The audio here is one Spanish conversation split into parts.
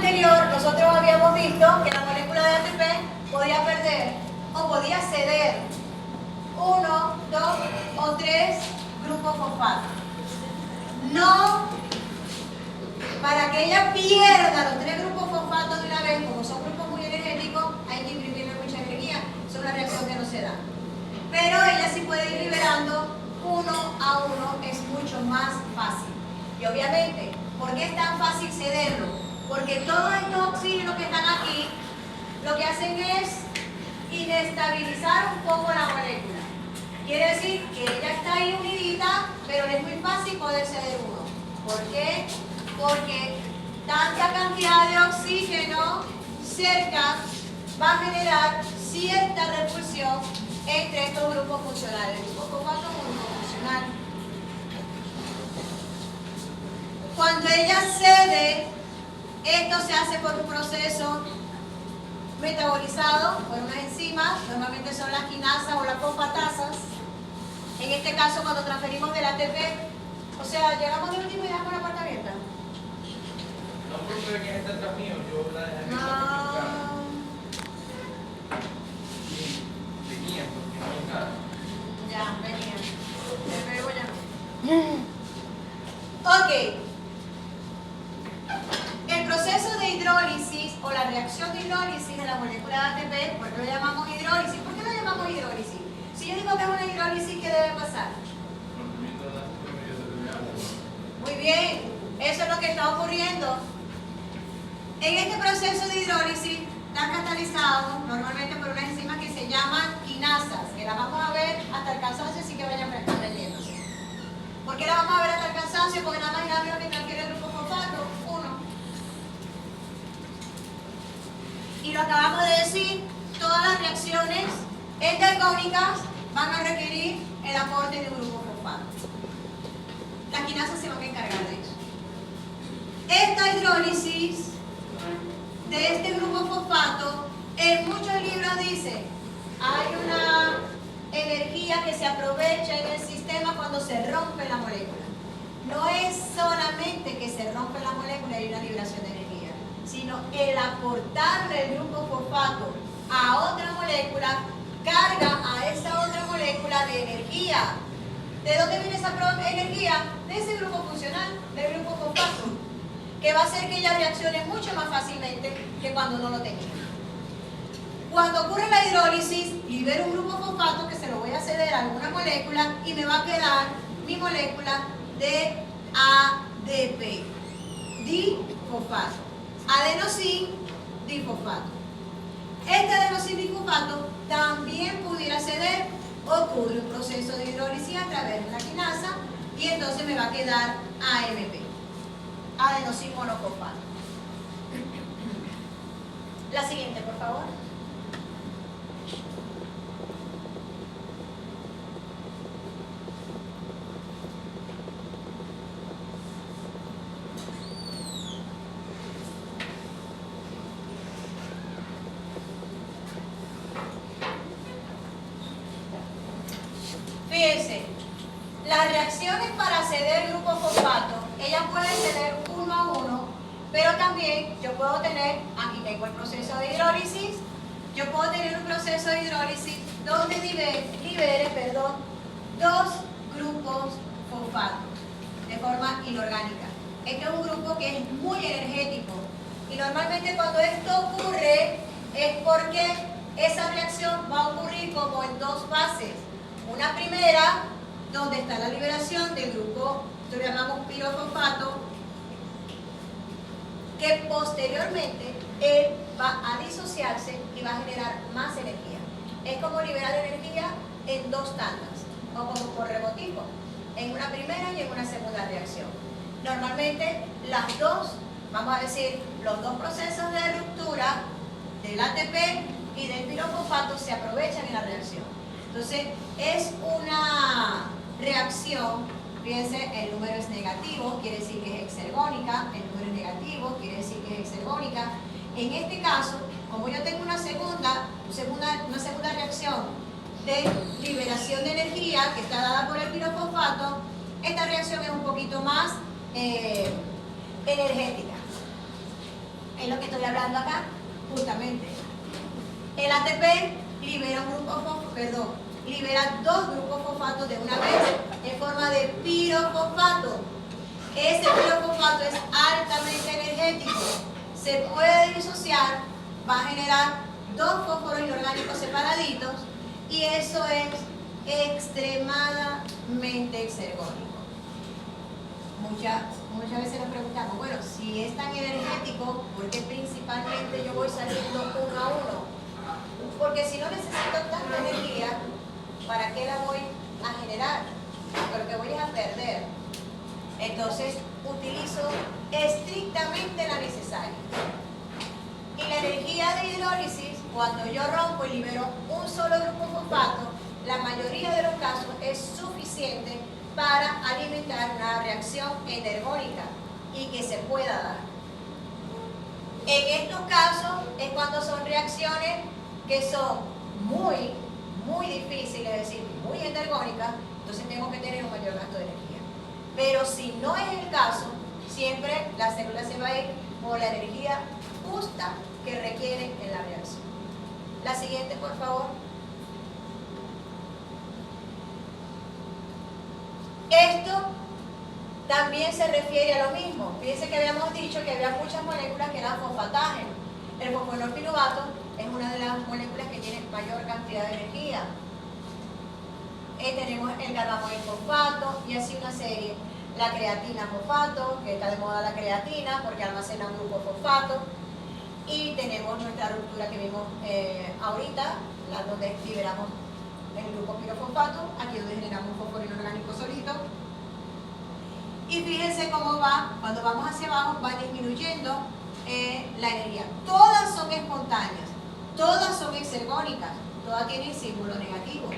anterior, nosotros habíamos visto que la molécula de ATP podía perder o podía ceder 1, 2 o 3 grupos fosfatos. No, para que ella pierda los 3 grupos fosfatos de una vez, como son grupos muy energéticos, hay que imprimirle mucha energía. Es una reacción que no se da. Pero ella sí puede ir liberando 1 a 1, es mucho más fácil. Y obviamente, ¿por qué es tan fácil cederlo? Porque todos estos oxígenos que están aquí, lo que hacen es inestabilizar un poco la molécula. Quiere decir que ella está ahí unidita, pero es muy fácil poder ceder uno. ¿Por qué? Porque tanta cantidad de oxígeno cerca va a generar cierta repulsión entre estos grupos funcionales. El grupo fosfato es un grupo funcional. Cuando ella cede, esto se hace por un proceso metabolizado por unas enzimas, normalmente son las quinasas o las fosfatasas. En este caso, cuando transferimos del ATP, o sea, llegamos de último y dejamos la puerta abierta. No, porque quien está atrás mío, yo la dejé venía, porque no hay nada. Ya, venía. Me pego ya. Ok. El proceso de hidrólisis o la reacción de hidrólisis de la molécula de ATP, ¿por qué lo llamamos hidrólisis? ¿Por qué lo llamamos hidrólisis? Si yo digo que es una hidrólisis, ¿qué debe pasar? Muy bien, eso es lo que está ocurriendo. En este proceso de hidrólisis están catalizados normalmente por unas enzimas que se llaman quinasas, que las vamos a ver hasta el cansancio, así que vayan aprendiéndose. ¿Por qué las vamos a ver hasta el cansancio? Porque nada más y nada menos que transfiere el grupo fosfato, 1. Y lo acabamos de decir, todas las reacciones endergónicas van a requerir el aporte de un grupo fosfato. Las quinasas se van a encargar de eso. Esta hidrólisis de este grupo fosfato, en muchos libros dice, hay una energía que se aprovecha en el sistema cuando se rompe la molécula. No es solamente que se rompe la molécula y hay una liberación de energía, sino el aportarle el grupo fosfato a otra molécula carga a esa otra molécula de energía. ¿De dónde viene esa energía? De ese grupo funcional, del grupo fosfato, que va a hacer que ella reaccione mucho más fácilmente que cuando no lo tenía. Cuando ocurre la hidrólisis, libero un grupo fosfato que se lo voy a ceder a alguna molécula y me va a quedar mi molécula de ADP, difosfato, adenosin difosfato. Este adenosin difosfato también pudiera ceder, ocurre un proceso de hidrólisis a través de la quinasa y entonces me va a quedar AMP, adenosin monofosfato. La siguiente, por favor. Fíjense, las reacciones para ceder grupo fosfato, ellas pueden ceder 1 a 1, pero también yo puedo tener, aquí tengo el proceso de hidrólisis, yo puedo tener un proceso de hidrólisis donde libere, 2 grupos fosfatos de forma inorgánica. Este es un grupo que es muy energético y normalmente cuando esto ocurre es porque esa reacción va a ocurrir como en 2 fases. Una primera, donde está la liberación del grupo, lo llamamos pirofosfato, que posteriormente él va a disociarse y va a generar más energía. Es como liberar energía en 2 tandas, o como por rebotipo, en una primera y en una segunda reacción. Normalmente las dos, vamos a decir, los 2 procesos de ruptura del ATP y del pirofosfato se aprovechan en la reacción. Entonces, es una reacción, fíjense, el número es negativo, quiere decir que es exergónica, el número es negativo, quiere decir que es exergónica. En este caso, como yo tengo una segunda reacción de liberación de energía que está dada por el pirofosfato, esta reacción es un poquito más energética. Es lo que estoy hablando acá, justamente. El ATP libera libera dos grupos fosfatos de una vez en forma de pirofosfato. Ese pirofosfato es altamente energético. Se puede disociar, va a generar dos fósforos inorgánicos separaditos y eso es extremadamente exergónico. Muchas veces nos preguntamos, bueno, si es tan energético, ¿por qué principalmente yo voy saliendo uno a uno? Porque si no necesito tanta energía, ¿para qué la voy a generar? Porque voy a perder. Entonces, utilizo estrictamente la necesaria. Y la energía de hidrólisis, cuando yo rompo y libero un solo grupo fosfato, la mayoría de los casos es suficiente para alimentar una reacción energónica y que se pueda dar. En estos casos es cuando son reacciones que son muy difíciles, es decir, muy energónicas, entonces tengo que tener un mayor gasto de energía. Pero si no es el caso, siempre la célula se va a ir por la energía justa que requiere en la reacción. La siguiente, por favor. Esto también se refiere a lo mismo. Fíjense que habíamos dicho que había muchas moléculas que eran fosfatágenos. El fosfonorpiruvato es una de las moléculas que tiene mayor cantidad de energía. Tenemos el carbamoil fosfato y así una serie. La creatina fosfato, que está de moda la creatina porque almacena un grupo fosfato. Y tenemos nuestra ruptura que vimos ahorita, donde liberamos el grupo pirofosfato, aquí donde generamos un fósforo inorgánico solito. Y fíjense cómo va, cuando vamos hacia abajo, va disminuyendo la energía. Todas son espontáneas, todas son exergónicas, todas tienen símbolo negativo.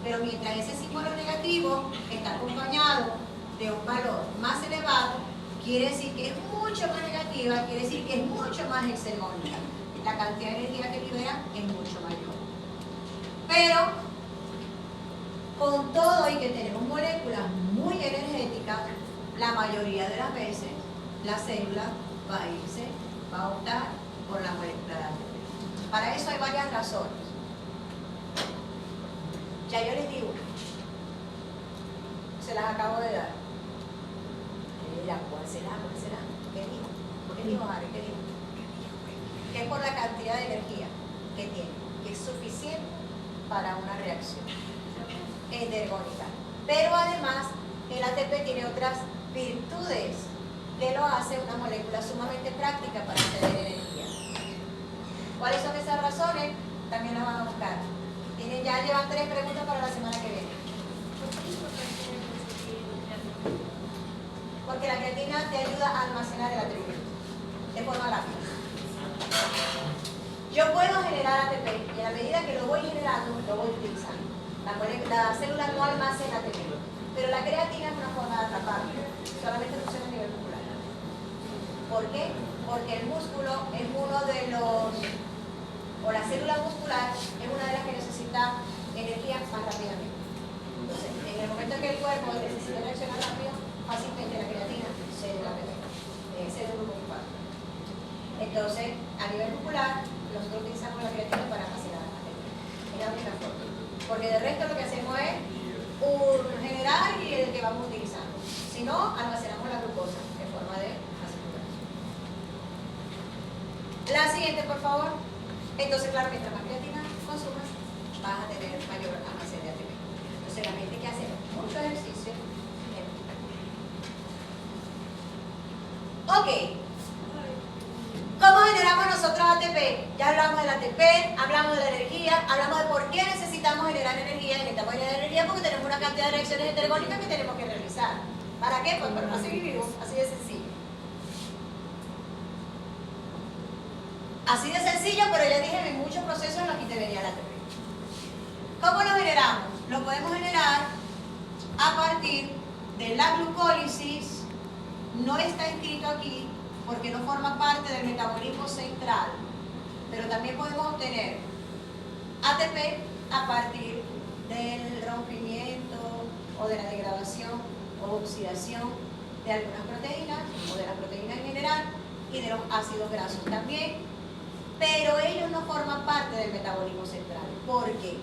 Pero mientras ese símbolo negativo está acompañado de un valor más elevado, quiere decir que es mucho más negativa, quiere decir que es mucho más exergónica. La cantidad de energía que libera es mucho mayor. Pero con todo y que tenemos moléculas muy energéticas, la mayoría de las veces la célula va a optar por la molécula de ATP. Para eso hay varias razones. Ya yo les digo, se las acabo de dar. ¿Cuál será? ¿Qué dijo? ¿Qué dijo Harry? ¿Qué dijo? Que es por la cantidad de energía que tiene, que es suficiente para una reacción energónica. Pero además, el ATP tiene otras virtudes que lo hace una molécula sumamente práctica para obtener energía. ¿Cuáles son esas razones? También las van a buscar. Ya llevan 3 preguntas para la semana que viene. Porque la creatina te ayuda a almacenar el ATP de forma rápida. Yo puedo generar ATP y a la medida que lo voy generando, lo voy utilizando. La célula no almacena ATP, pero la creatina es una forma de atraparlo. Solamente funciona a nivel muscular. ¿Por qué? Porque el músculo es uno de los, o la célula muscular es una de las que necesita energía más rápidamente. Entonces, en el momento en que el cuerpo necesita reaccionar rápido, fácilmente la creatina cede el ATP, cede el grupo fosfato. Entonces, a nivel muscular, nosotros utilizamos la creatina para almacenar ATP. Es la única forma. Porque de resto lo que hacemos es un general y el que vamos utilizando. Si no, almacenamos la glucosa en forma de acetilcolina. La siguiente, por favor. Entonces, claro, mientras más creatina consumas, vas a tener mayor almacén de ATP. Entonces, la gente que hace mucho ejercicio. Ok. ¿Cómo generamos nosotros ATP? Ya hablamos del ATP, hablamos de la energía, hablamos de por qué necesitamos generar energía. Necesitamos generar energía porque tenemos una cantidad de reacciones heterogónicas que tenemos que realizar. ¿Para qué? Pues para seguir vivos, así de sencillo. Así de sencillo, pero ya dije, en muchos procesos en los que intervenía el ATP. ¿Cómo lo generamos? Lo podemos generar a partir de la glucólisis. No está escrito aquí porque no forma parte del metabolismo central, pero también podemos obtener ATP a partir del rompimiento o de la degradación o oxidación de algunas proteínas o de las proteínas en general y de los ácidos grasos también, pero ellos no forman parte del metabolismo central. ¿Por qué?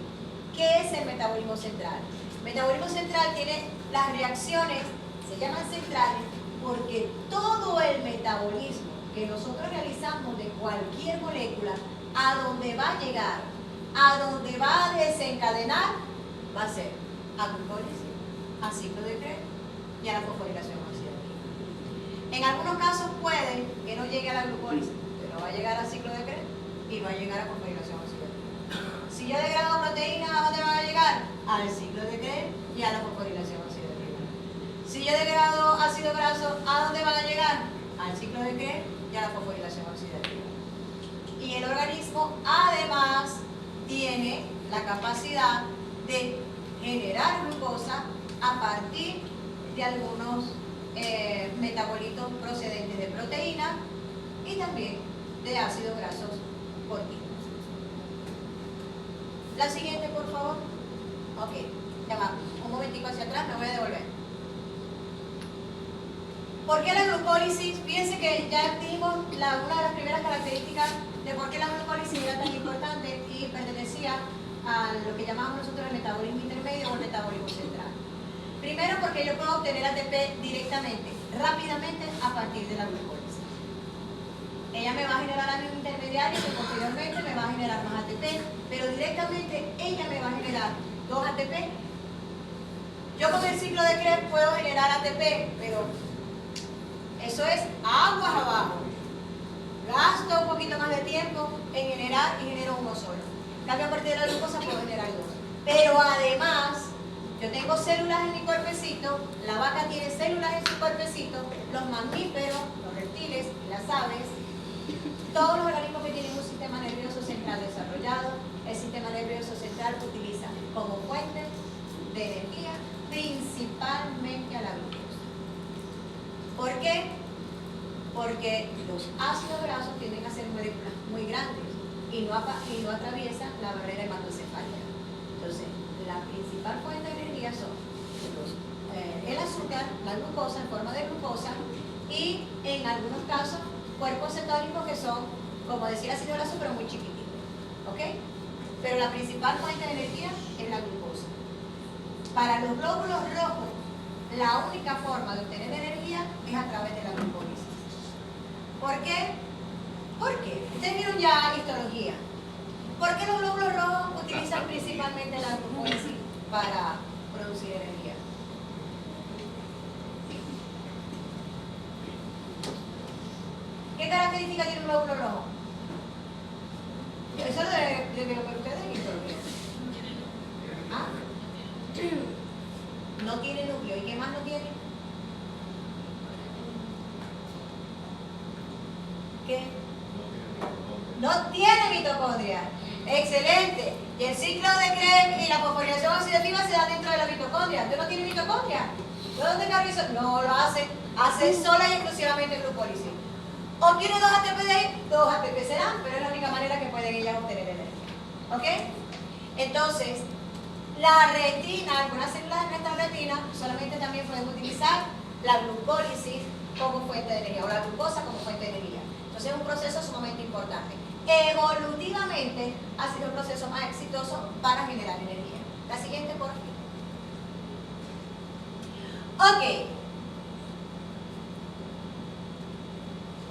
¿Qué es el metabolismo central? El metabolismo central tiene las reacciones, se llaman centrales, porque todo el metabolismo que nosotros realizamos de cualquier molécula, a donde va a llegar, a donde va a desencadenar, va a ser a glucólisis, a ciclo de Krebs y a la fosforilación oxidativa. En algunos casos puede que no llegue a la glucólisis, pero va a llegar al ciclo de Krebs y va a llegar a fosforilación oxidativa. Si yo degrado proteínas, ¿a dónde van a llegar? Al ciclo de Krebs y a la fosforilación oxidativa. Si yo degrado ácido graso, ¿a dónde van a llegar? Al ciclo de Krebs y a la fosforilación oxidativa. Y el organismo además tiene la capacidad de generar glucosa a partir de algunos metabolitos procedentes de proteína y también de ácidos grasos por ti. La siguiente, por favor. Ok, ya va. Un momentico hacia atrás, me voy a devolver. ¿Por qué la glucólisis? Fíjense que ya dijimos una de las primeras características de por qué la glucólisis era tan importante y pertenecía a lo que llamamos nosotros el metabolismo intermedio o el metabolismo central. Primero, porque yo puedo obtener ATP directamente, rápidamente, a partir de la glucólisis. Ella me va a generar a mí un intermediario que posteriormente me va a generar más ATP, pero directamente ella me va a generar 2 ATP. Yo con el ciclo de Krebs puedo generar ATP, pero eso es aguas abajo. Gasto un poquito más de tiempo en generar y genero uno solo. En cambio, a partir de la glucosa puedo generar 2. Pero además, yo tengo células en mi cuerpecito, la vaca tiene células en su cuerpecito, los mamíferos, los reptiles, las aves, todos los organismos que tienen un sistema nervioso central desarrollado, el sistema nervioso central utiliza como fuente de energía principalmente a la glucosa. ¿Por qué? Porque los ácidos grasos tienden a ser moléculas muy grandes y no atraviesan la barrera hematocefálica. Entonces, la principal fuente de energía son el azúcar, la glucosa en forma de glucosa y en algunos casos cuerpos cetónicos que son, como decir ácido graso, pero muy chiquititos. ¿Ok? Pero la principal fuente de energía es la glucosa. Para los glóbulos rojos, la única forma de obtener energía es a través de la glucólisis. ¿Por qué? ¿Por qué? Ustedes vieron ya histología. ¿Por qué los glóbulos rojos utilizan principalmente la glucólisis para producir energía? ¿Qué característica tiene un glóbulo rojo? Eso es de lo que ustedes en histología. ¿Ah? No tiene núcleo. ¿Y qué más no tiene? ¿Qué? No tiene mitocondria. Excelente. Y el ciclo de Krebs y la fosforilación oxidativa se da dentro de la mitocondria. ¿Usted no tiene mitocondria? ¿De dónde carga eso? No lo hace. Hace sola y exclusivamente glucólisis. ¿Obtiene 2 ATP de ahí? 2 ATP serán, pero es la única manera que pueden ellas obtener energía. ¿Ok? Entonces, la retina, algunas células de nuestra retina solamente también pueden utilizar la glucólisis como fuente de energía o la glucosa como fuente de energía. Entonces es un proceso sumamente importante. Evolutivamente ha sido el proceso más exitoso para generar energía. La siguiente, por favor. Ok.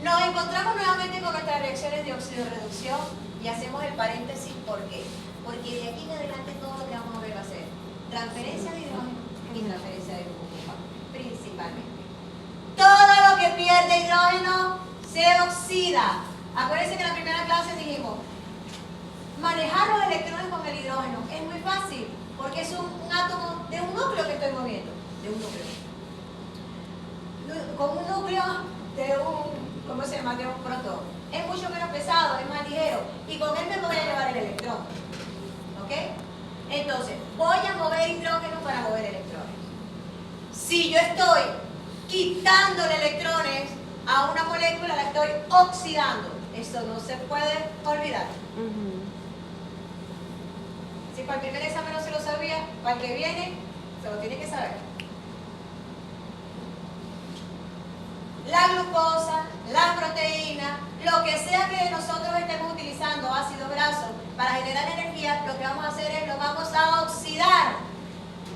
Nos encontramos nuevamente con nuestras reacciones de oxidorreducción y hacemos el paréntesis. ¿Por qué? Porque de aquí en adelante todo lo que vamos a ver va a ser transferencia de hidrógeno y transferencia de glucosa, principalmente. Todo lo que pierde hidrógeno se oxida. Acuérdense que en la primera clase dijimos, manejar los electrones con el hidrógeno es muy fácil, porque es un átomo de un núcleo que estoy moviendo, de un núcleo. Con un núcleo de un, ¿cómo se llama? De un protón. Es mucho menos pesado, es más ligero, y con él me voy a llevar el electrón. ¿Ok? Entonces, voy a mover hidrógeno para mover electrones. Si yo estoy quitándole electrones a una molécula, la estoy oxidando. Eso no se puede olvidar. Si para el primer examen no se lo sabía, para el que viene, se lo tiene que saber. la glucosa, la proteína, lo que sea que nosotros estemos utilizando, ácido graso, para generar energía, lo que vamos a hacer es lo vamos a oxidar.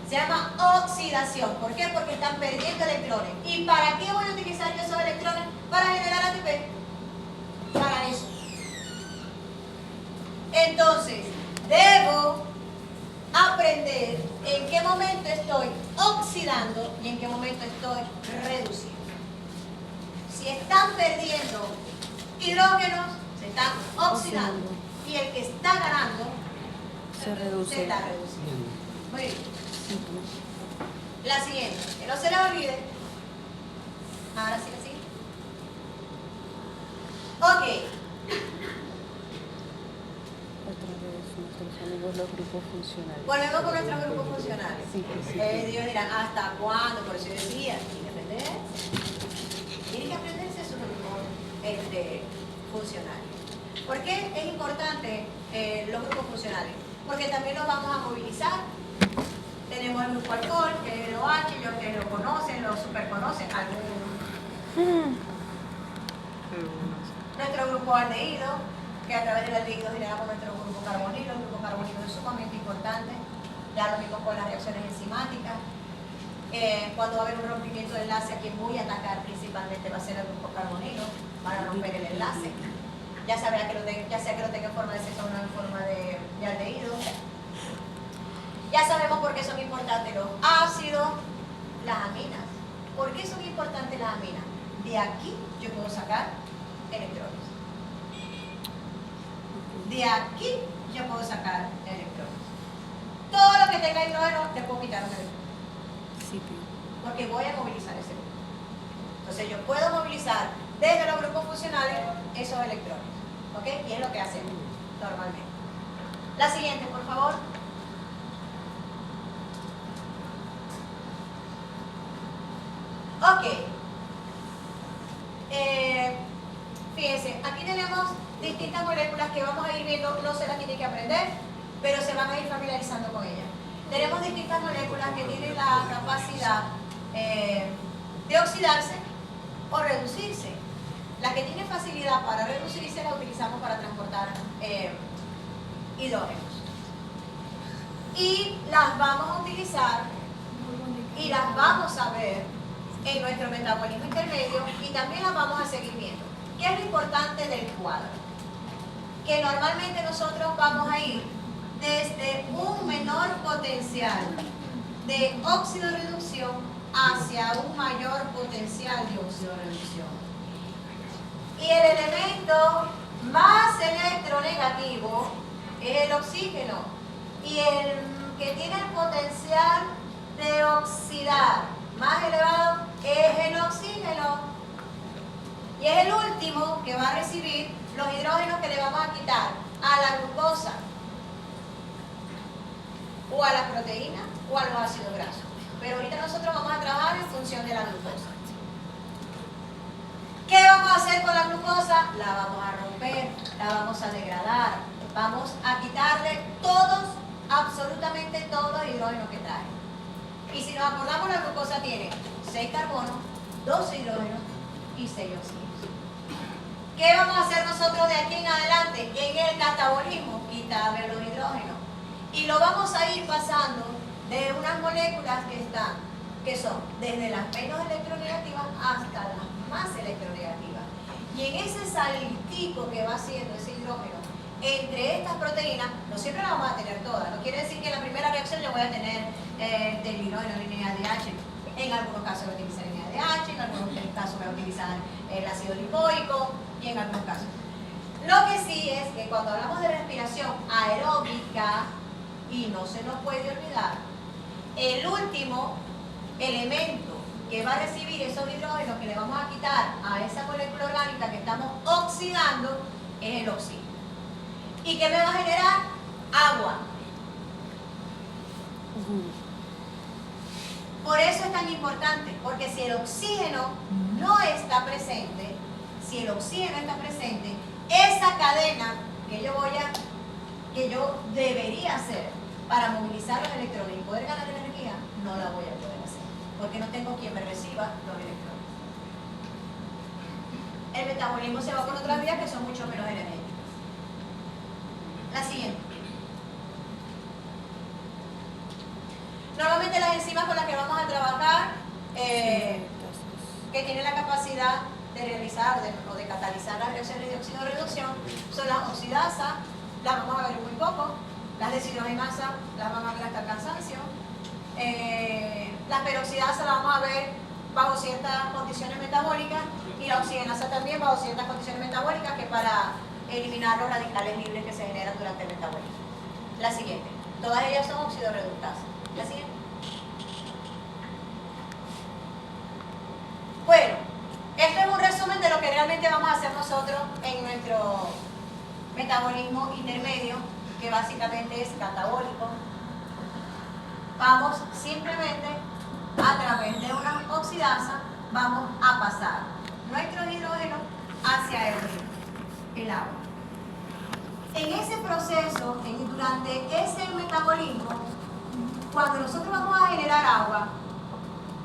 Se llama oxidación. ¿Por qué? Porque están perdiendo electrones. ¿Y para qué voy a utilizar yo esos electrones? Para generar ATP. Para eso. Entonces, debo aprender en qué momento estoy oxidando y en qué momento estoy reduciendo. Si están perdiendo hidrógenos, se están oxidando. Y el que está ganando se reduce. Se está reduciendo. Muy bien. La siguiente, que no se le olvide. Ahora sí, así. Ok. Otra vez nuestros amigos los grupos funcionales. Volvemos con nuestros grupos funcionales. Sí, sí. Ellos dirán, ¿hasta cuándo? Por eso yo decía, tienen que aprenderse sus grupos funcionales. ¿Por qué es importante los grupos funcionales? Porque también los vamos a movilizar. Tenemos el grupo alcohol, que es el OH, ellos que lo conocen, lo super conocen, algunos. Nuestro grupo aldehído, que a través del aldehído generamos nuestro grupo carbonilo. El grupo carbonilo es sumamente importante, ya lo mismo con las reacciones enzimáticas. Cuando va a haber un rompimiento de enlace, a quien voy a atacar principalmente va a ser el grupo carbonilo para romper el enlace. Ya sea que lo tenga en forma de cetona o en forma de aldehído. Ya sabemos por qué son importantes los ácidos, las aminas. ¿Por qué son importantes las aminas? De aquí yo puedo sacar electrones. De aquí yo puedo sacar electrones. Todo lo que tenga hidrógeno le puedo quitar un electrón. Sí, Porque voy a movilizar ese grupo. Entonces yo puedo movilizar desde los grupos funcionales esos electrones. ¿Ok? Y es lo que hacemos normalmente. La siguiente, por favor. Ok. Fíjense, aquí tenemos distintas moléculas que vamos a ir viendo, no se las tienen que aprender, pero se van a ir familiarizando con ellas. Tenemos distintas moléculas que tienen la capacidad de oxidarse o reducirse. Las que tienen facilidad para reducirse las utilizamos para transportar hidrógenos. Y las vamos a utilizar y las vamos a ver en nuestro metabolismo intermedio y también las vamos a seguir viendo. ¿Qué es lo importante del cuadro? Que normalmente nosotros vamos a ir desde un menor potencial de oxidorreducción hacia un mayor potencial de oxidorreducción. Y el elemento más electronegativo es el oxígeno. Y el que tiene el potencial de oxidar más elevado es el oxígeno. Y es el último que va a recibir los hidrógenos que le vamos a quitar a la glucosa, o a la proteína, o a los ácidos grasos. Pero ahorita nosotros vamos a trabajar en función de la glucosa. ¿Qué vamos a hacer con la glucosa? La vamos a romper, la vamos a degradar, vamos a quitarle todos, absolutamente todos los hidrógenos que trae. Y si nos acordamos, la glucosa tiene 6 carbonos, 2 hidrógenos y 6 oxígenos. ¿Qué vamos a hacer nosotros de aquí en adelante? En el catabolismo, quitarle los hidrógenos. Y lo vamos a ir pasando de unas moléculas que son desde las menos electronegativas hasta las más electronegativas. Y en ese saltico que va haciendo ese hidrógeno entre estas proteínas, no siempre las vamos a tener todas. No quiere decir que en la primera reacción yo voy a tener del hidrógeno lineal de H. En algunos casos voy a utilizar lineal de H, en algunos casos voy a utilizar el ácido lipoico y en algunos casos. Lo que sí es que cuando hablamos de respiración aeróbica, y no se nos puede olvidar, el último elemento que va a recibir esos hidrógenos que le vamos a quitar a esa molécula orgánica que estamos oxidando es el oxígeno. ¿Y qué me va a generar? Agua. Por eso es tan importante, porque si el oxígeno no está presente, esa cadena que yo debería hacer para movilizar los electrones y poder ganar energía, no la voy a poder hacer, porque no tengo quien me reciba los electrones. el metabolismo se va por otras vías que son mucho menos energéticas. La siguiente. Normalmente las enzimas con las que vamos a trabajar, que tienen la capacidad de realizar o de catalizar las reacciones de oxidorreducción, son las oxidasas, las vamos a ver muy poco, las deshidrogenasas las vamos a ver hasta el cansancio, las peroxidasas las vamos a ver bajo ciertas condiciones metabólicas y la oxigenasa también bajo ciertas condiciones metabólicas que para eliminar los radicales libres que se generan durante el metabolismo. La siguiente, todas ellas son oxidorreductasas. La siguiente. Bueno, esto es un resumen de lo que realmente vamos a hacer nosotros en nuestro metabolismo intermedio, que básicamente es catabólico. Vamos simplemente a través de una oxidasa, vamos a pasar nuestro hidrógeno hacia el agua. En ese proceso, durante ese metabolismo, cuando nosotros vamos a generar agua,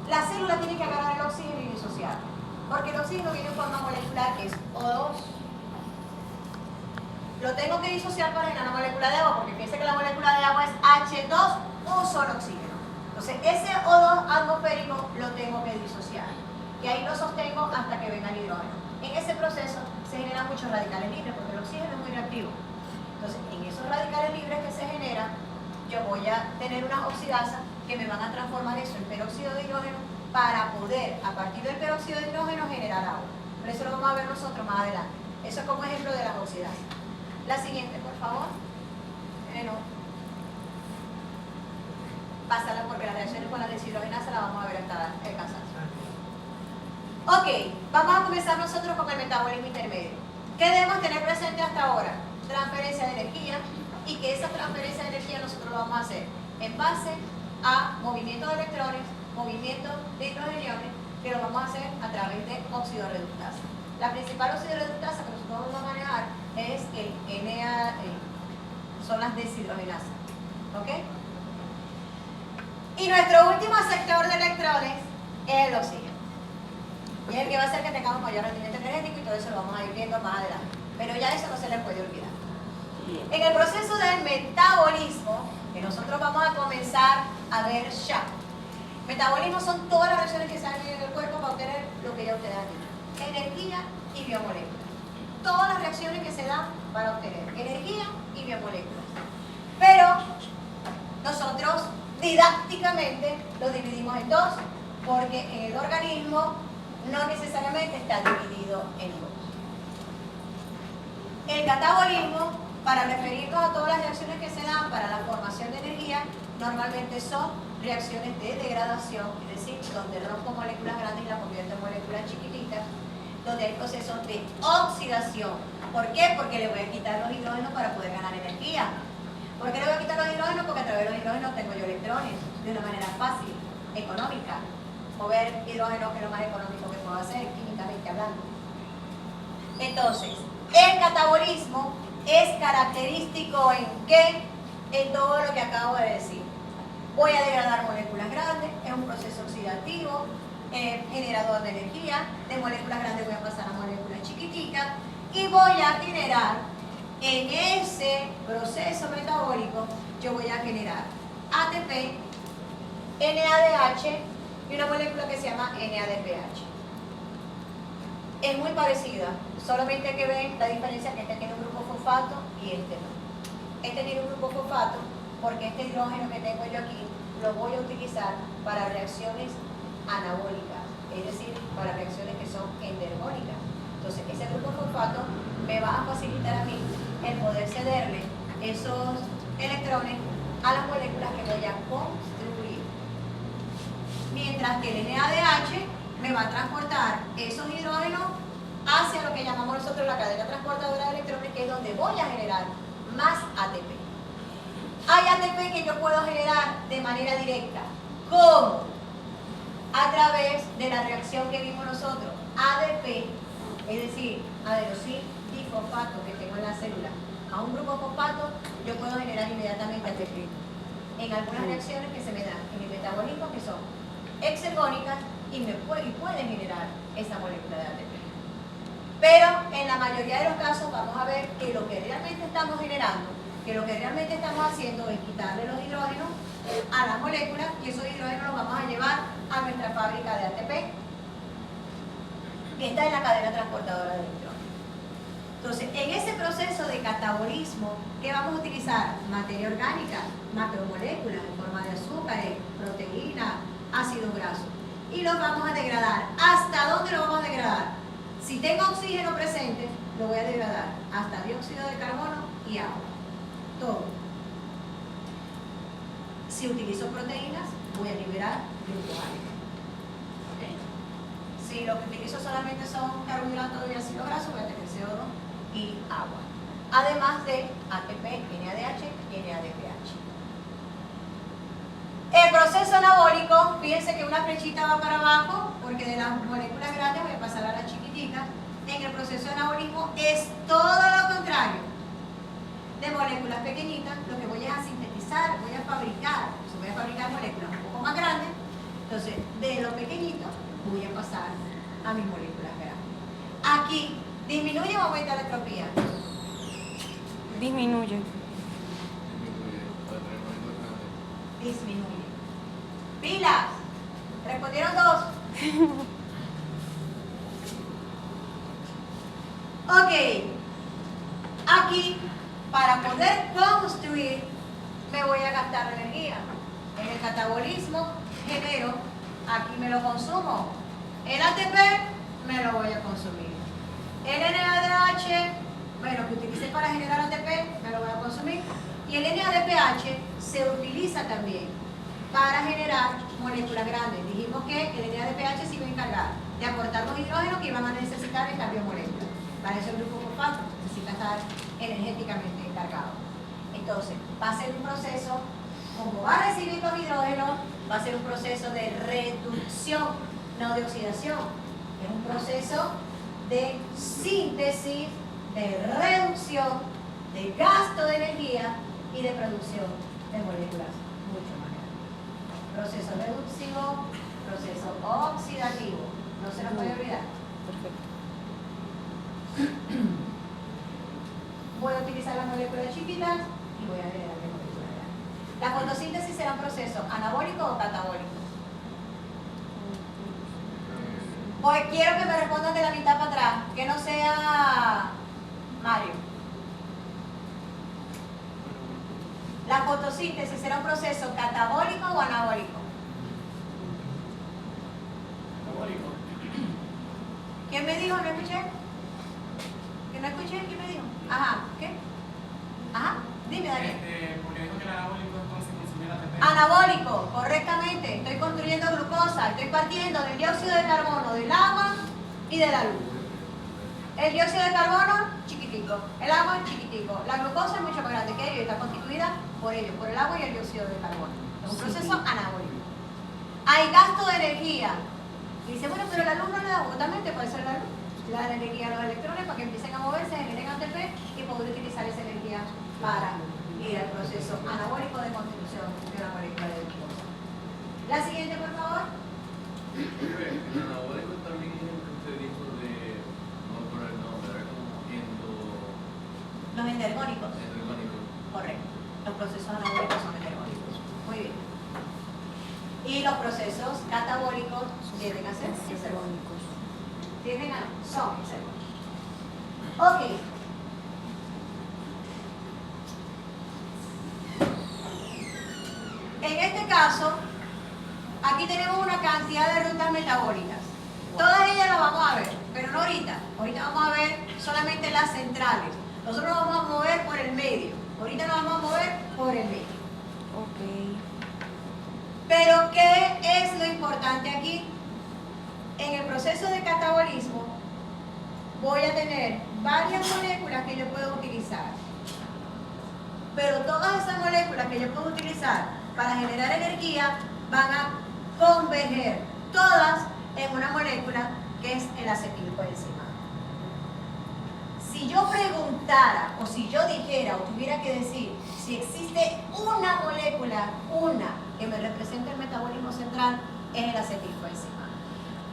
la célula tiene que agarrar el oxígeno y disociarlo, porque el oxígeno viene en forma molecular que es O2. Lo tengo que disociar para generar una molécula de agua, porque piensa que la molécula de agua es H2, un solo oxígeno. Entonces ese O2 atmosférico lo tengo que disociar, y ahí lo sostengo hasta que venga el hidrógeno. En ese proceso se generan muchos radicales libres, porque el oxígeno es muy reactivo. Entonces en esos radicales libres que se generan, yo voy a tener unas oxidasas que me van a transformar eso en peróxido de hidrógeno para poder, a partir del peróxido de hidrógeno, generar agua. Pero eso lo vamos a ver nosotros más adelante. Eso es como ejemplo de las oxidasas. La siguiente, por favor. No. Pásala porque las reacciones con la deshidrogenasa las vamos a ver hasta el cansancio. Ok, vamos a comenzar nosotros con el metabolismo intermedio. ¿Qué debemos tener presente hasta ahora? Transferencia de energía, y que esa transferencia de energía nosotros lo vamos a hacer en base a movimiento de electrones, movimiento de hidrogeniones, que lo vamos a hacer a través de oxidorreductasa. La principal oxidorreductasa que nosotros vamos a manejar es el son las deshidrogenasas. ¿Ok? Y nuestro último sector de electrones es el oxígeno. Y es el que va a hacer que tengamos mayor rendimiento energético, y todo eso lo vamos a ir viendo más adelante. Pero ya eso no se les puede olvidar. En el proceso del metabolismo, que nosotros vamos a comenzar a ver ya. Metabolismo son todas las reacciones que se dan en el cuerpo para obtener lo que ya ustedes han dicho: energía y biomoléculas. Todas las reacciones que se dan para obtener energía y biomoléculas. Pero nosotros didácticamente lo dividimos en dos, porque en el organismo no necesariamente está dividido en dos. El catabolismo, para referirnos a todas las reacciones que se dan para la formación de energía, normalmente son reacciones de degradación, es decir, donde rompo moléculas grandes y las convierto en moléculas chiquititas, donde hay procesos de oxidación. ¿Por qué? Porque le voy a quitar los hidrógenos para poder ganar energía. ¿Por qué le voy a quitar los hidrógenos? Porque a través de los hidrógenos tengo yo electrones de una manera fácil, económica. Mover hidrógeno es lo más económico que puedo hacer, químicamente hablando. Entonces, el catabolismo es característico ¿en qué? En todo lo que acabo de decir. Voy a degradar moléculas grandes, es un proceso oxidativo, generador de energía. De moléculas grandes voy a pasar a moléculas chiquititas y voy a generar, en ese proceso metabólico, yo voy a generar ATP, NADH y una molécula que se llama NADPH. Es muy parecida, solamente que ven la diferencia que este tiene un grupo fosfato y este no. Este tiene un grupo fosfato porque este hidrógeno que tengo yo aquí lo voy a utilizar para reacciones anabólicas, es decir, para reacciones que son endergónicas. Entonces ese grupo fosfato me va a facilitar a mí el poder cederle esos electrones a las moléculas que voy a construir. Mientras que el NADH me va a transportar esos hidrógenos hacia lo que llamamos nosotros la cadena transportadora de electrones, que es donde voy a generar más ATP. Hay ATP que yo puedo generar de manera directa. ¿Cómo? A través de la reacción que vimos nosotros, ADP, es decir, adenosín difosfato que tengo en la célula, a un grupo fosfato, yo puedo generar inmediatamente ATP. En algunas reacciones que se me dan en el metabolismo, que son exergónicas y pueden generar esa molécula de ATP. Pero en la mayoría de los casos vamos a ver que lo que realmente estamos generando, que lo que realmente estamos haciendo es quitarle los hidrógenos a las moléculas y esos hidrógenos los vamos a llevar a nuestra fábrica de ATP, que está en la cadena transportadora de electrones. Entonces, en ese proceso de catabolismo, ¿qué vamos a utilizar? Materia orgánica, macromoléculas en forma de azúcares, proteínas, ácidos grasos. Y los vamos a degradar. ¿Hasta dónde lo vamos a degradar? Si tengo oxígeno presente, lo voy a degradar hasta dióxido de carbono y agua. Todo. Si utilizo proteínas, voy a liberar glucógeno. ¿Okay? Si lo que utilizo solamente son carbohidratos y ácidos grasos, voy a tener CO2 y agua. Además de ATP, NADH y NADPH. El proceso anabólico, fíjense que una flechita va para abajo, porque de las moléculas grandes voy a pasar a las chiquititas. En el proceso de anabolismo es todo lo contrario. De moléculas pequeñitas, lo que voy es a sintetizar, voy a fabricar. Entonces voy a fabricar moléculas un poco más grandes. Entonces, de lo pequeñito voy a pasar a mis moléculas grandes. Aquí, ¿disminuye o aumenta la entropía? Disminuye. Disminuye. ¡Pilas! Respondieron dos. Ok. Aquí, para poder construir, me voy a gastar energía. En el catabolismo genero, aquí me lo consumo. El ATP me lo voy a consumir. El NADH, bueno, que utilicé para generar ATP, me lo voy a consumir. Y el NADPH se utiliza también para generar moléculas grandes. Dijimos que el NADPH se iba a encargar de aportar los hidrógenos que iban a necesitar en cambio de moléculas. Para eso el grupo fosfato necesita estar energéticamente encargado. Entonces, va a ser un proceso, como va a recibir los hidrógenos, va a ser un proceso de reducción, no de oxidación. Es un proceso de síntesis, de reducción, de gasto de energía y de producción de moléculas mucho más grandes. Proceso reductivo, proceso oxidativo. No se nos puede olvidar. Perfecto. Voy a utilizar las moléculas chiquitas y voy a generar mis moléculas grandes. ¿La fotosíntesis será un proceso anabólico o catabólico? Pues quiero que me respondan de la mitad para atrás, que no sea Mario. ¿La fotosíntesis será un proceso catabólico o anabólico? Anabólico. ¿Quién me dijo? ¿No escuché? ¿Que no escuché? ¿Quién me dijo? Ajá, ¿qué? Ajá, dime, Daniel. Porque dijo que el anabólico entonces consumía ATP. Anabólico, correctamente. Estoy construyendo glucosa, estoy partiendo del dióxido de carbono, del agua y de la luz. El dióxido de carbono, chiquitico. El agua, chiquitico. La glucosa es mucho más grande que ello y está constituida por ello, por el agua y el dióxido de carbono. Es un proceso anabólico. Hay gasto de energía. Y dice, bueno, pero la luz no le da justamente, puede ser la luz. Le da energía a los electrones para que empiecen a moverse, generen ATP y poder utilizar esa energía para ir al proceso anabólico de constitución de la molécula de glucosa. La siguiente, por favor. El anabólico también es el que usted dijo de, no por el nombre, era como Los endermónicos. endermónico. Correcto. Los procesos anabólicos son endermónicos. Muy bien. Y los procesos catabólicos tienden a ser exergónicos. Tienden a son exergónicos. Ok. En este caso, aquí tenemos una cantidad de rutas metabólicas. Todas ellas las vamos a ver, pero no ahorita. Ahorita vamos a ver solamente las centrales. Nosotros nos vamos a mover por el medio. Ahorita nos vamos a mover por el medio. Ok. Pero, ¿qué es lo importante aquí? En el proceso de catabolismo voy a tener varias moléculas que yo puedo utilizar. Pero todas esas moléculas que yo puedo utilizar para generar energía van a converger todas en una molécula que es el acetilcoenzima. Si yo preguntara o si yo dijera o tuviera que decir si existe una molécula, que me represente el metabolismo central, es el acetilcoenzima.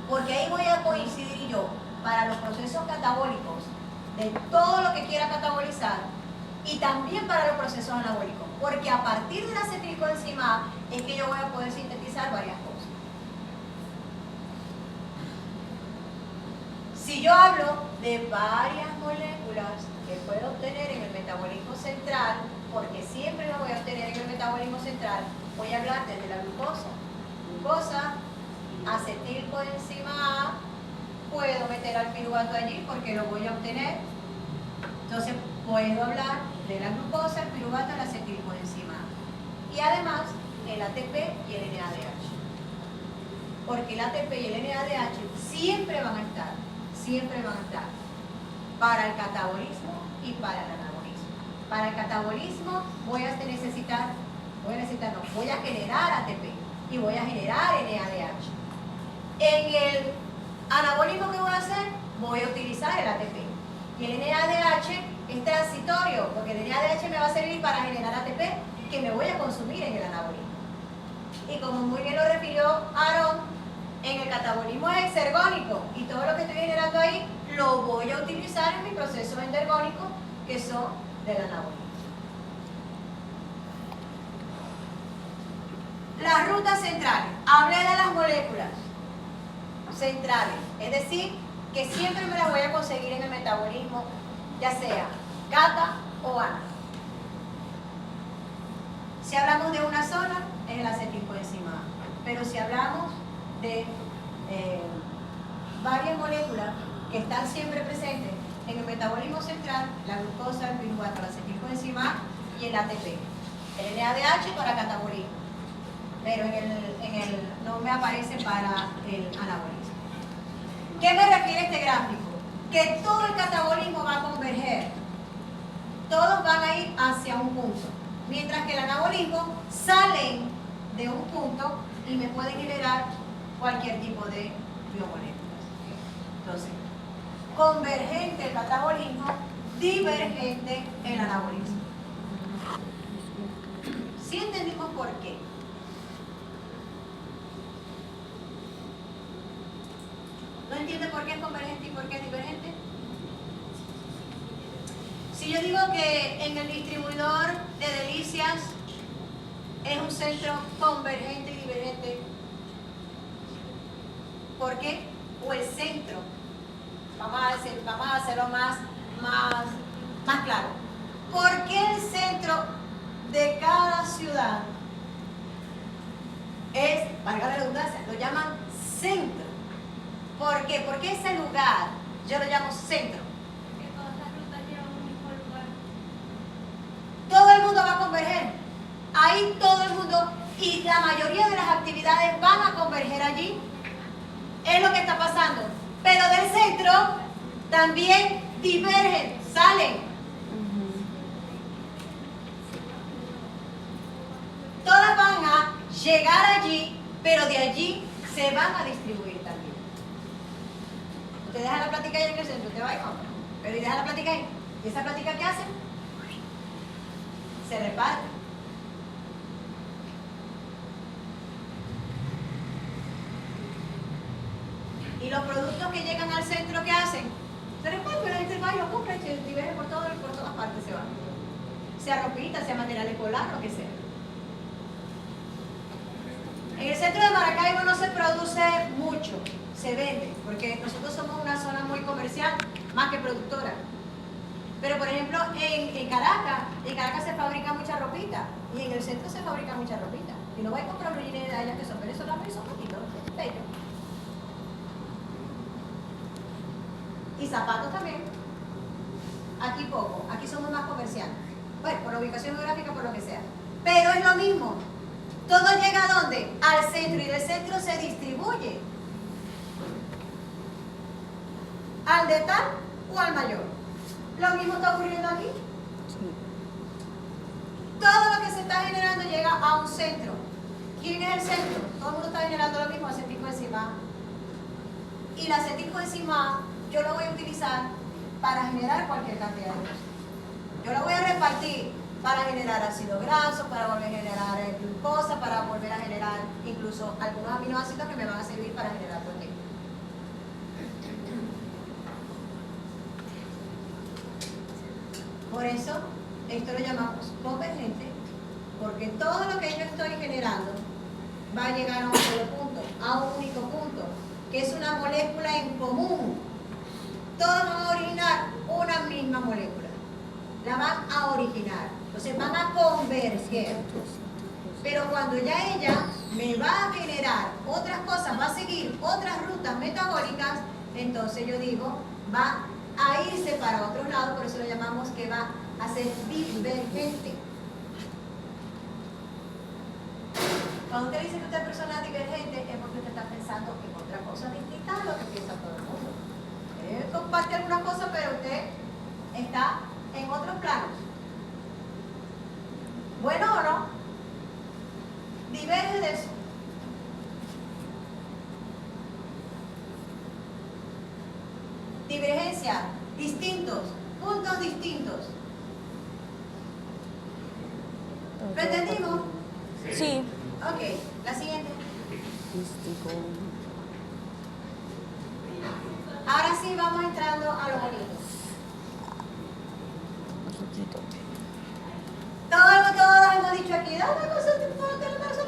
Porque ahí voy a coincidir yo para los procesos catabólicos de todo lo que quiera catabolizar y también para los procesos anabólicos, porque a partir de la acetilcoenzima A es que yo voy a poder sintetizar varias cosas. Si yo hablo de varias moléculas que puedo obtener en el metabolismo central, porque siempre lo voy a obtener en el metabolismo central, voy a hablar desde la glucosa. Glucosa, acetilcoenzima A, puedo meter al piruvato allí porque lo voy a obtener. Entonces puedo hablar de la glucosa, el piruvato, la acetilcoenzima A. Y además el ATP y el NADH. Porque el ATP y el NADH siempre van a estar para el catabolismo y para el anabolismo. Para el catabolismo voy a generar ATP y voy a generar NADH. En el anabolismo que voy a hacer, voy a utilizar el ATP. Y el NADH es transitorio, porque el NADH me va a servir para generar ATP que me voy a consumir en el anabolismo. Y como muy bien lo refirió Aarón, en el catabolismo es exergónico y todo lo que estoy generando ahí lo voy a utilizar en mis procesos endergónicos que son del anabolismo. Las rutas centrales. Hablé de las moléculas centrales, es decir, que siempre me las voy a conseguir en el metabolismo, ya sea cata o ana. Si hablamos de una sola, es el acetilcoenzima A. Pero si hablamos de varias moléculas que están siempre presentes en el metabolismo central, la glucosa, el piruvato, la acetilcoenzima A y el ATP. El NADH para catabolismo, pero no me aparece para el anabolismo. ¿Qué me refiere este gráfico? Que todo el catabolismo va a converger. Todos van a ir hacia un punto. Mientras que el anabolismo salen de un punto y me pueden generar cualquier tipo de biomoléculas. Entonces, convergente el catabolismo, divergente el anabolismo. ¿Sí entendimos por qué? ¿No entiende por qué es convergente y por qué es divergente? Si yo digo que en el distribuidor de delicias es un centro convergente y divergente, ¿por qué? O el centro, vamos a hacerlo más claro. ¿Por qué el centro de cada ciudad es, valga la redundancia, lo llaman centro? ¿Por qué? Porque ese lugar yo lo llamo centro. Que todas las rutas llevan a un mismo lugar. Todo el mundo va a converger. Ahí todo el mundo y la mayoría de las actividades van a converger allí. Es lo que está pasando. Pero del centro también divergen, salen. Todas van a llegar allí, pero de allí se van a distribuir también. Usted deja la plática ahí en el centro, usted va y compra. Pero y deja la plática ahí. ¿Y esa plática qué hace? Se reparte. Y los productos que llegan al centro, ¿qué hacen? Se reparten, la gente va y lo compra y se diverge por todas partes, se van. Sea ropita, sea material escolar, lo que sea. En el centro de Maracaibo no se produce mucho, se vende, porque nosotros somos una zona muy comercial, más que productora. Pero por ejemplo, en Caracas se fabrica mucha ropita, y en el centro se fabrica mucha ropita. Y no voy a comprar blue jeans de allá que son venezolanos y son poquitos, bellos. Y zapatos también. Aquí poco, aquí somos más comerciales. Bueno, por la ubicación geográfica, por lo que sea. Pero es lo mismo. Todo llega ¿a dónde? Al centro, y del centro se distribuye al de tal o al mayor. Lo mismo está ocurriendo aquí. Todo lo que se está generando llega a un centro. ¿Quién es el centro? Todo el mundo está generando lo mismo, acetilcoenzima A. Y la acetilcoenzima A yo lo voy a utilizar para generar cualquier cantidad de cosas. Yo lo voy a repartir para generar ácido graso, para volver a generar glucosa, para volver a generar incluso algunos aminoácidos que me van a servir para generar proteína. Por eso, esto lo llamamos convergente, porque todo lo que yo estoy generando va a llegar a un solo punto, a un único punto, que es una molécula en común. Todos van a originar una misma molécula. La van a originar. Entonces van a converger. Pero cuando ya ella me va a generar otras cosas, va a seguir otras rutas metabólicas, entonces yo digo, va a irse para otro lado, por eso lo llamamos que va a ser divergente. Cuando usted dice que usted es persona divergente, es porque usted está pensando en otra cosa distinta a lo que piensa todo el mundo. Comparte algunas cosas, pero usted está en otros planos. Bueno o no, diverge de eso. Divergencia, distintos, puntos distintos. ¿Lo entendimos? Sí. Ok, la siguiente. Ahora sí vamos entrando a lo bonito. Todos hemos dicho aquí, una cosa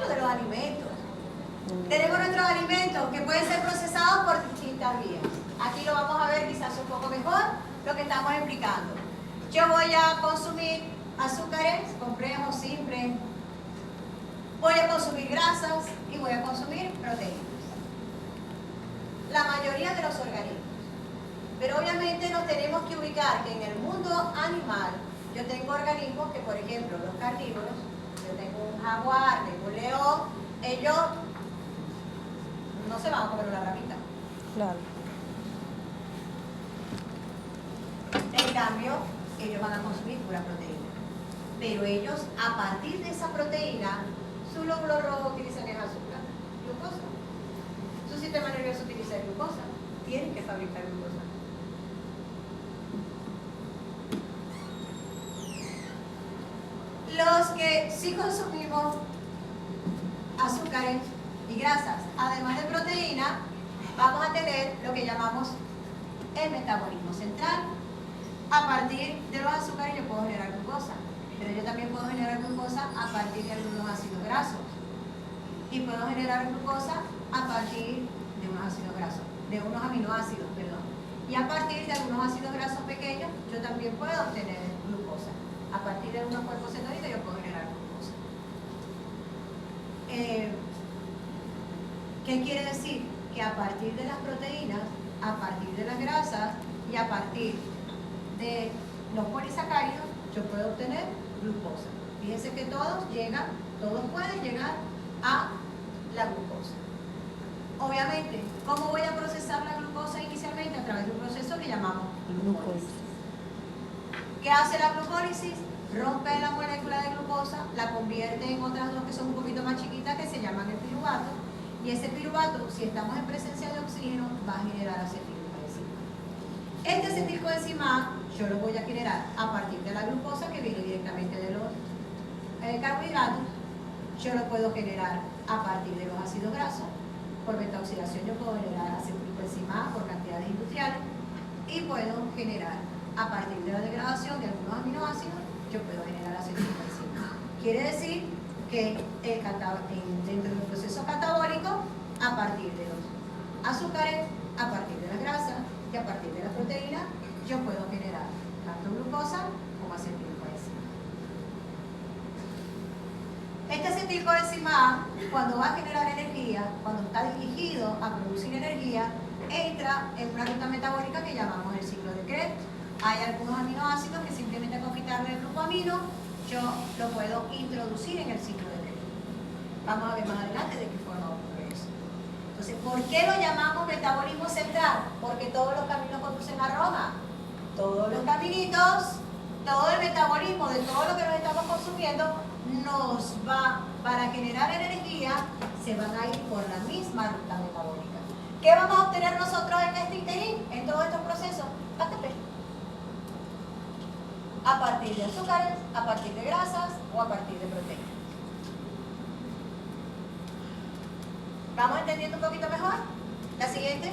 de los alimentos. Tenemos nuestros alimentos que pueden ser procesados por distintas vías. Aquí lo vamos a ver quizás un poco mejor lo que estamos explicando. Yo voy a consumir azúcares, complejos, simples. Voy a consumir grasas y voy a consumir proteínas. La mayoría de los organismos. Pero obviamente nos tenemos que ubicar que en el mundo animal yo tengo organismos que, por ejemplo, los carnívoros, yo tengo un jaguar, tengo un león, ellos no se van a comer una ramita. Claro. En cambio, ellos van a consumir pura proteína. Pero ellos, a partir de esa proteína, su lóbulo rojo utilizan el azúcar, glucosa. Su sistema nervioso utiliza glucosa. Tienen que fabricar glucosa. Los que sí consumimos azúcares y grasas, además de proteína, vamos a tener lo que llamamos el metabolismo central. A partir de los azúcares yo puedo generar glucosa, pero yo también puedo generar glucosa a partir de algunos ácidos grasos. Y puedo generar glucosa a partir de unos ácidos grasos, de unos aminoácidos, perdón. Y a partir de algunos ácidos grasos pequeños, yo también puedo obtener glucosa. A partir de unos cuerpos cetónicos yo puedo generar glucosa. ¿Qué quiere decir? Que a partir de las proteínas, a partir de las grasas y a partir de los polisacáridos, yo puedo obtener glucosa. Fíjense que todos pueden llegar a la glucosa. Obviamente, ¿cómo voy a procesar la glucosa inicialmente? A través de un proceso que llamamos glucólisis. ¿Qué hace la glucólisis? Rompe la molécula de glucosa, la convierte en otras dos que son un poquito más chiquitas que se llaman el piruvato. Y ese piruvato, si estamos en presencia de oxígeno, va a generar acetilcoenzima. Este acetilcoenzima yo lo voy a generar a partir de la glucosa que viene directamente de los carbohidratos. Yo lo puedo generar a partir de los ácidos grasos. Por betaoxidación yo puedo generar acetilcoenzima por cantidades industriales y puedo generar a partir de la degradación de algunos aminoácidos, yo puedo generar acetilcoenzima. Quiere decir que dentro del proceso catabólico, a partir de los azúcares, a partir de las grasas y a partir de las proteínas, yo puedo generar tanto glucosa como acetilcoenzima. Este acetilcoenzima, cuando va a generar energía, cuando está dirigido a producir energía, entra en una ruta metabólica que llamamos el ciclo de Krebs. Hay algunos aminoácidos que simplemente con quitarle el grupo amino, yo lo puedo introducir en el ciclo de Krebs. Vamos a ver más adelante de qué forma ocurre eso. Entonces, ¿por qué lo llamamos metabolismo central? Porque todos los caminos conducen a Roma. Todos los caminitos, todo el metabolismo de todo lo que nos estamos consumiendo nos va, para generar energía, se van a ir por la misma ruta metabólica. ¿Qué vamos a obtener nosotros en este interín, en todos estos procesos? ATP. A partir de azúcares, a partir de grasas o a partir de proteínas. ¿Vamos entendiendo un poquito mejor? La siguiente.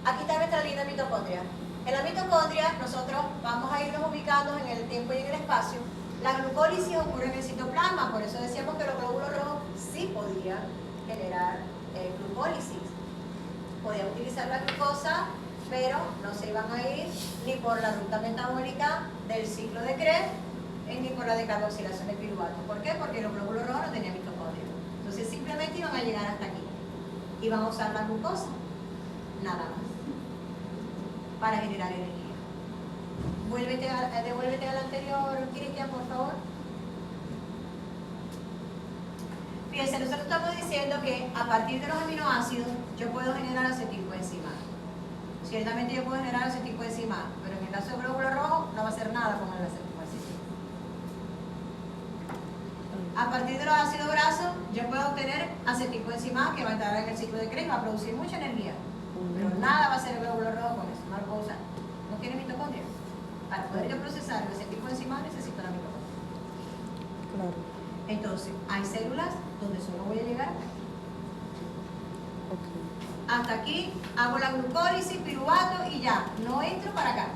Aquí está nuestra linda mitocondria. En la mitocondria nosotros vamos a irnos ubicando en el tiempo y en el espacio. La glucólisis ocurre en el citoplasma, por eso decíamos que los glóbulos rojos sí podían generar glucólisis. Podían utilizar la glucosa, pero no se iban a ir ni por la ruta metabólica del ciclo de Krebs, ni por la decarboxilación de piruvato. ¿Por qué? Porque los glóbulos rojos no tenían mitocondria. Entonces simplemente iban a llegar hasta aquí. Iban a usar la glucosa, nada más, para generar energía. Devuélvete al anterior, Cristian, por favor. Fíjense, nosotros estamos diciendo que a partir de los aminoácidos yo puedo generar acetilcoenzima. Ciertamente yo puedo generar acetilcoenzima, pero en el caso del glóbulo rojo no va a hacer nada con el acetilcoenzima. A partir de los ácidos grasos yo puedo obtener acetilcoenzima que va a entrar en el ciclo de Krebs, va a producir mucha energía, pero nada va a hacer el glóbulo rojo con eso, no lo puedo usar. No tiene mitocondria. Para poder yo procesar el acetilcoenzima necesito la mitocondria. Claro. Entonces, hay células donde solo voy a llegar hasta aquí. Ok. Hasta aquí hago la glucólisis, piruvato y ya, no entro para acá.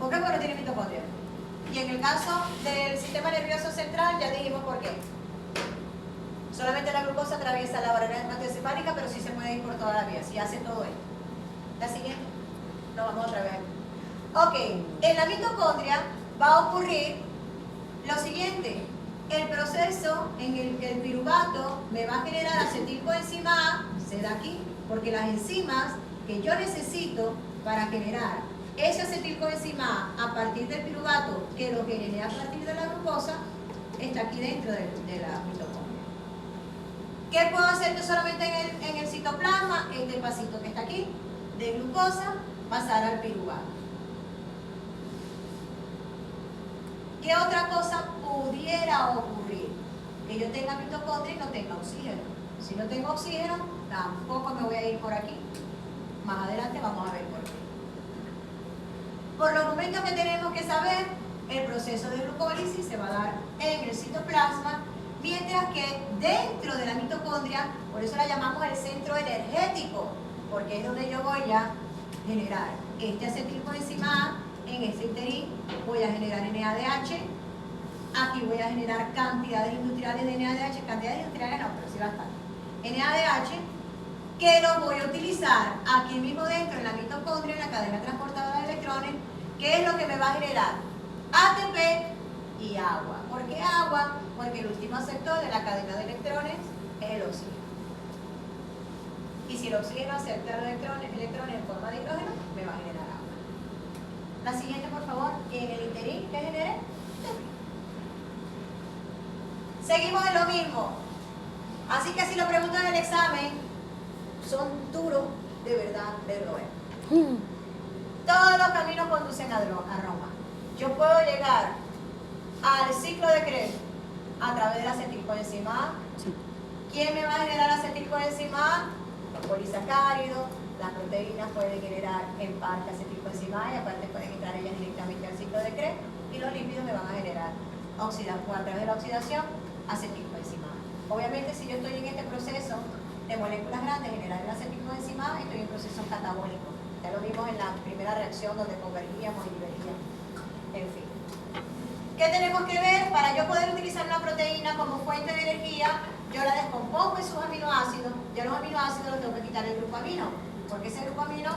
¿Por qué? Porque no tiene mitocondria. Y en el caso del sistema nervioso central ya dijimos por qué. Solamente la glucosa atraviesa la barrera hematoencefálica, pero sí se puede ir por toda la vía, si hace todo esto. La siguiente. Nos vamos otra vez. Ok, en la mitocondria va a ocurrir lo siguiente. El proceso en el que el piruvato me va a generar acetilcoenzima A, se da aquí, porque las enzimas que yo necesito para generar ese acetilcoenzima A partir del piruvato, que lo generé a partir de la glucosa, está aquí dentro de la mitocondria. ¿Qué puedo hacer yo solamente en el citoplasma? Este pasito que está aquí, de glucosa, pasar al piruvato. ¿Qué otra cosa pudiera ocurrir? Que yo tenga mitocondria y no tenga oxígeno. Si no tengo oxígeno, tampoco me voy a ir por aquí. Más adelante vamos a ver por qué. Por los momentos que tenemos que saber, el proceso de glucólisis se va a dar en el citoplasma, mientras que dentro de la mitocondria, por eso la llamamos el centro energético, porque es donde yo voy a generar este acetilcoenzima A. En este interín voy a generar NADH, aquí voy a generar cantidades industriales de NADH, cantidades industriales no, pero sí bastante. NADH, que lo voy a utilizar aquí mismo dentro en la mitocondria, en la cadena transportadora de electrones, que es lo que me va a generar ATP y agua. ¿Por qué agua? Porque el último sector de la cadena de electrones es el oxígeno. Y si el oxígeno acepta los electrones en forma de hidrógeno, me va a generar agua. La siguiente, por favor, en el interín, ¿qué genere? Seguimos en lo mismo. Así que si lo pregunto en el examen, son duros de verdad de roer. Todos los caminos conducen a Roma. Yo puedo llegar al ciclo de Krebs a través de la acetilcoenzima A. Sí. ¿Quién me va a generar acetilcoenzima A? Los polisacáridos. Las proteínas pueden generar en parte acetilcoenzima A y aparte pueden entrar ellas directamente al ciclo de Krebs, y los lípidos me van a generar a través de la oxidación acetilcoenzima A. Obviamente, si yo estoy en este proceso de moléculas grandes generar el acetilcoenzima A, estoy en proceso catabólico. Ya lo vimos en la primera reacción donde convergíamos y divergíamos. En fin. ¿Qué tenemos que ver? Para yo poder utilizar una proteína como fuente de energía, yo la descompongo en sus aminoácidos. Yo los aminoácidos los tengo que quitar el grupo amino, porque ese grupo amino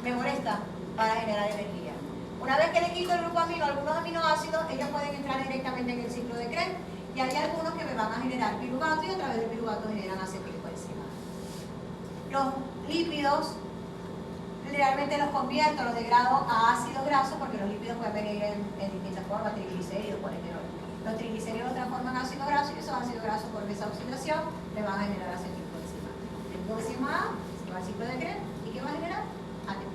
me molesta para generar energía. Una vez que le quito el grupo amino a algunos aminoácidos, ellos pueden entrar directamente en el ciclo de Krebs, y hay algunos que me van a generar piruvato y a través del piruvato generan acetilcoenzima. Los lípidos, realmente los convierto, los degrado a ácidos grasos, porque los lípidos pueden venir en distintas formas, triglicéridos, colesterol. Los triglicéridos los transforman en ácidos grasos, y esos ácidos grasos por esa oxidación me van a generar acetilcoenzima. Acetilcoenzima A se va al ciclo de Krebs, ¿y qué va a generar? ATP.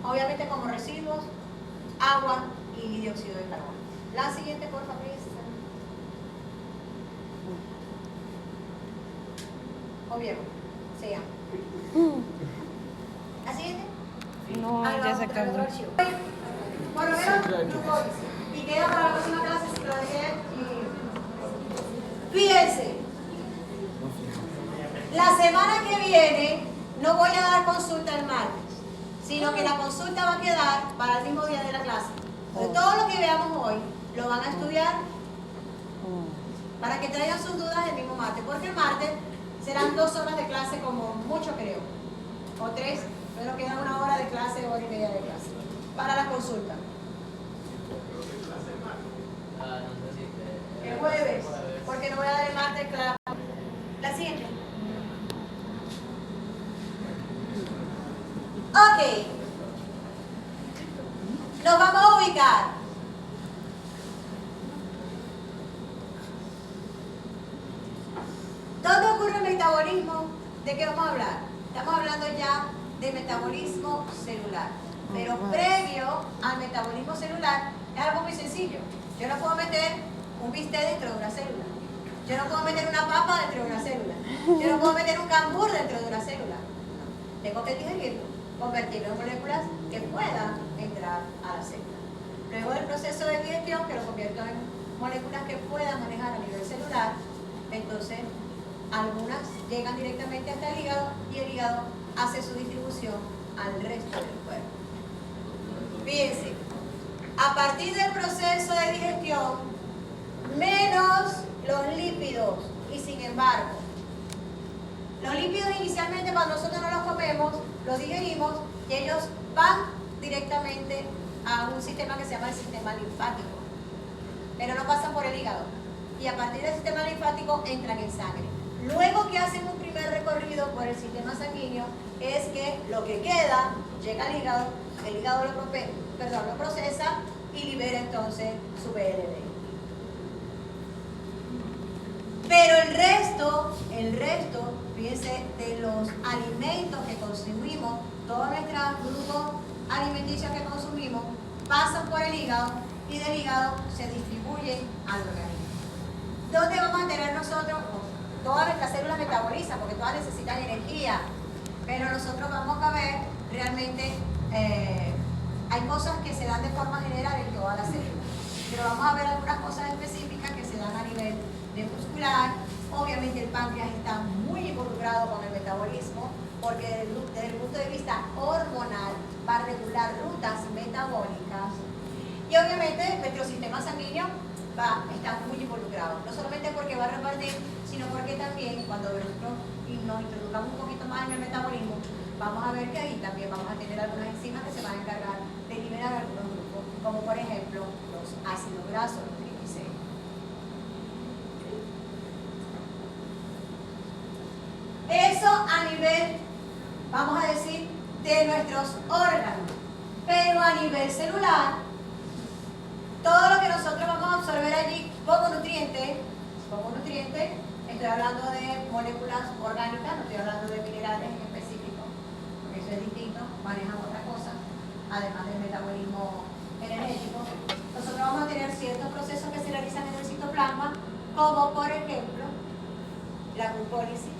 Obviamente como residuos, agua y dióxido de carbono. La siguiente, por favor, o bien, se llama. ¿La siguiente? No, Ahí ya vamos, se otra vez acabó. otro archivo. Por lo menos, glucólisis. Y queda para la próxima clase ciclo de Krebs y... Fíjense. La semana que viene no voy a dar consulta el martes, sino que la consulta va a quedar para el mismo día de la clase. Entonces, todo lo que veamos hoy lo van a estudiar para que traigan sus dudas el mismo martes, porque el martes serán 2 horas de clase como mucho creo, o 3, pero queda 1 hora de clase, 1 hora y media de clase, para la consulta. El jueves, porque no voy a dar el martes clase. La siguiente. Ok. Nos vamos a ubicar. ¿Dónde ocurre el metabolismo? ¿De qué vamos a hablar? Estamos hablando ya de metabolismo celular. Pero previo al metabolismo celular es algo muy sencillo. Yo no puedo meter un bistec dentro de una célula. Yo no puedo meter una papa dentro de una célula. Yo no puedo meter un cambur dentro de una célula. No. Tengo que digerirlo, convertirlo en moléculas que puedan entrar a la célula. Luego del proceso de digestión, que lo convierto en moléculas que puedan manejar a nivel celular, entonces algunas llegan directamente hasta el hígado y el hígado hace su distribución al resto del cuerpo. Fíjense, a partir del proceso de digestión, menos los lípidos, y sin embargo, los lípidos inicialmente cuando nosotros no los comemos, los digerimos y ellos van directamente a un sistema que se llama el sistema linfático, pero no pasan por el hígado, y a partir del sistema linfático entran en sangre. Luego que hacen un primer recorrido por el sistema sanguíneo, es que lo que queda llega al hígado, el hígado lo procesa y libera entonces su BLD. Pero el resto, fíjense, de los alimentos que consumimos, todos nuestros grupos alimenticios que consumimos, pasan por el hígado y del hígado se distribuyen al organismo. ¿Dónde vamos a tener nosotros? Todas nuestras células metabolizan porque todas necesitan energía, pero nosotros vamos a ver realmente, hay cosas que se dan de forma general en todas las células, pero vamos a ver algunas cosas específicas que se dan a nivel de muscular. Obviamente el páncreas está muy involucrado con el metabolismo porque desde el punto de vista hormonal va a regular rutas metabólicas y obviamente nuestro sistema sanguíneo va a estar muy involucrado, no solamente porque va a repartir, sino porque también cuando nosotros nos introduzcamos un poquito más en el metabolismo, vamos a ver que ahí también vamos a tener algunas enzimas que se van a encargar de liberar algunos grupos, como por ejemplo los ácidos grasos, los triglicéridos. Eso a nivel, vamos a decir, de nuestros órganos, pero a nivel celular, todo lo que nosotros vamos a absorber allí como nutriente, estoy hablando de moléculas orgánicas, no estoy hablando de minerales en específico, porque eso es distinto, manejan otras cosas, además del metabolismo energético. Nosotros vamos a tener ciertos procesos que se realizan en el citoplasma, como por ejemplo la glucólisis.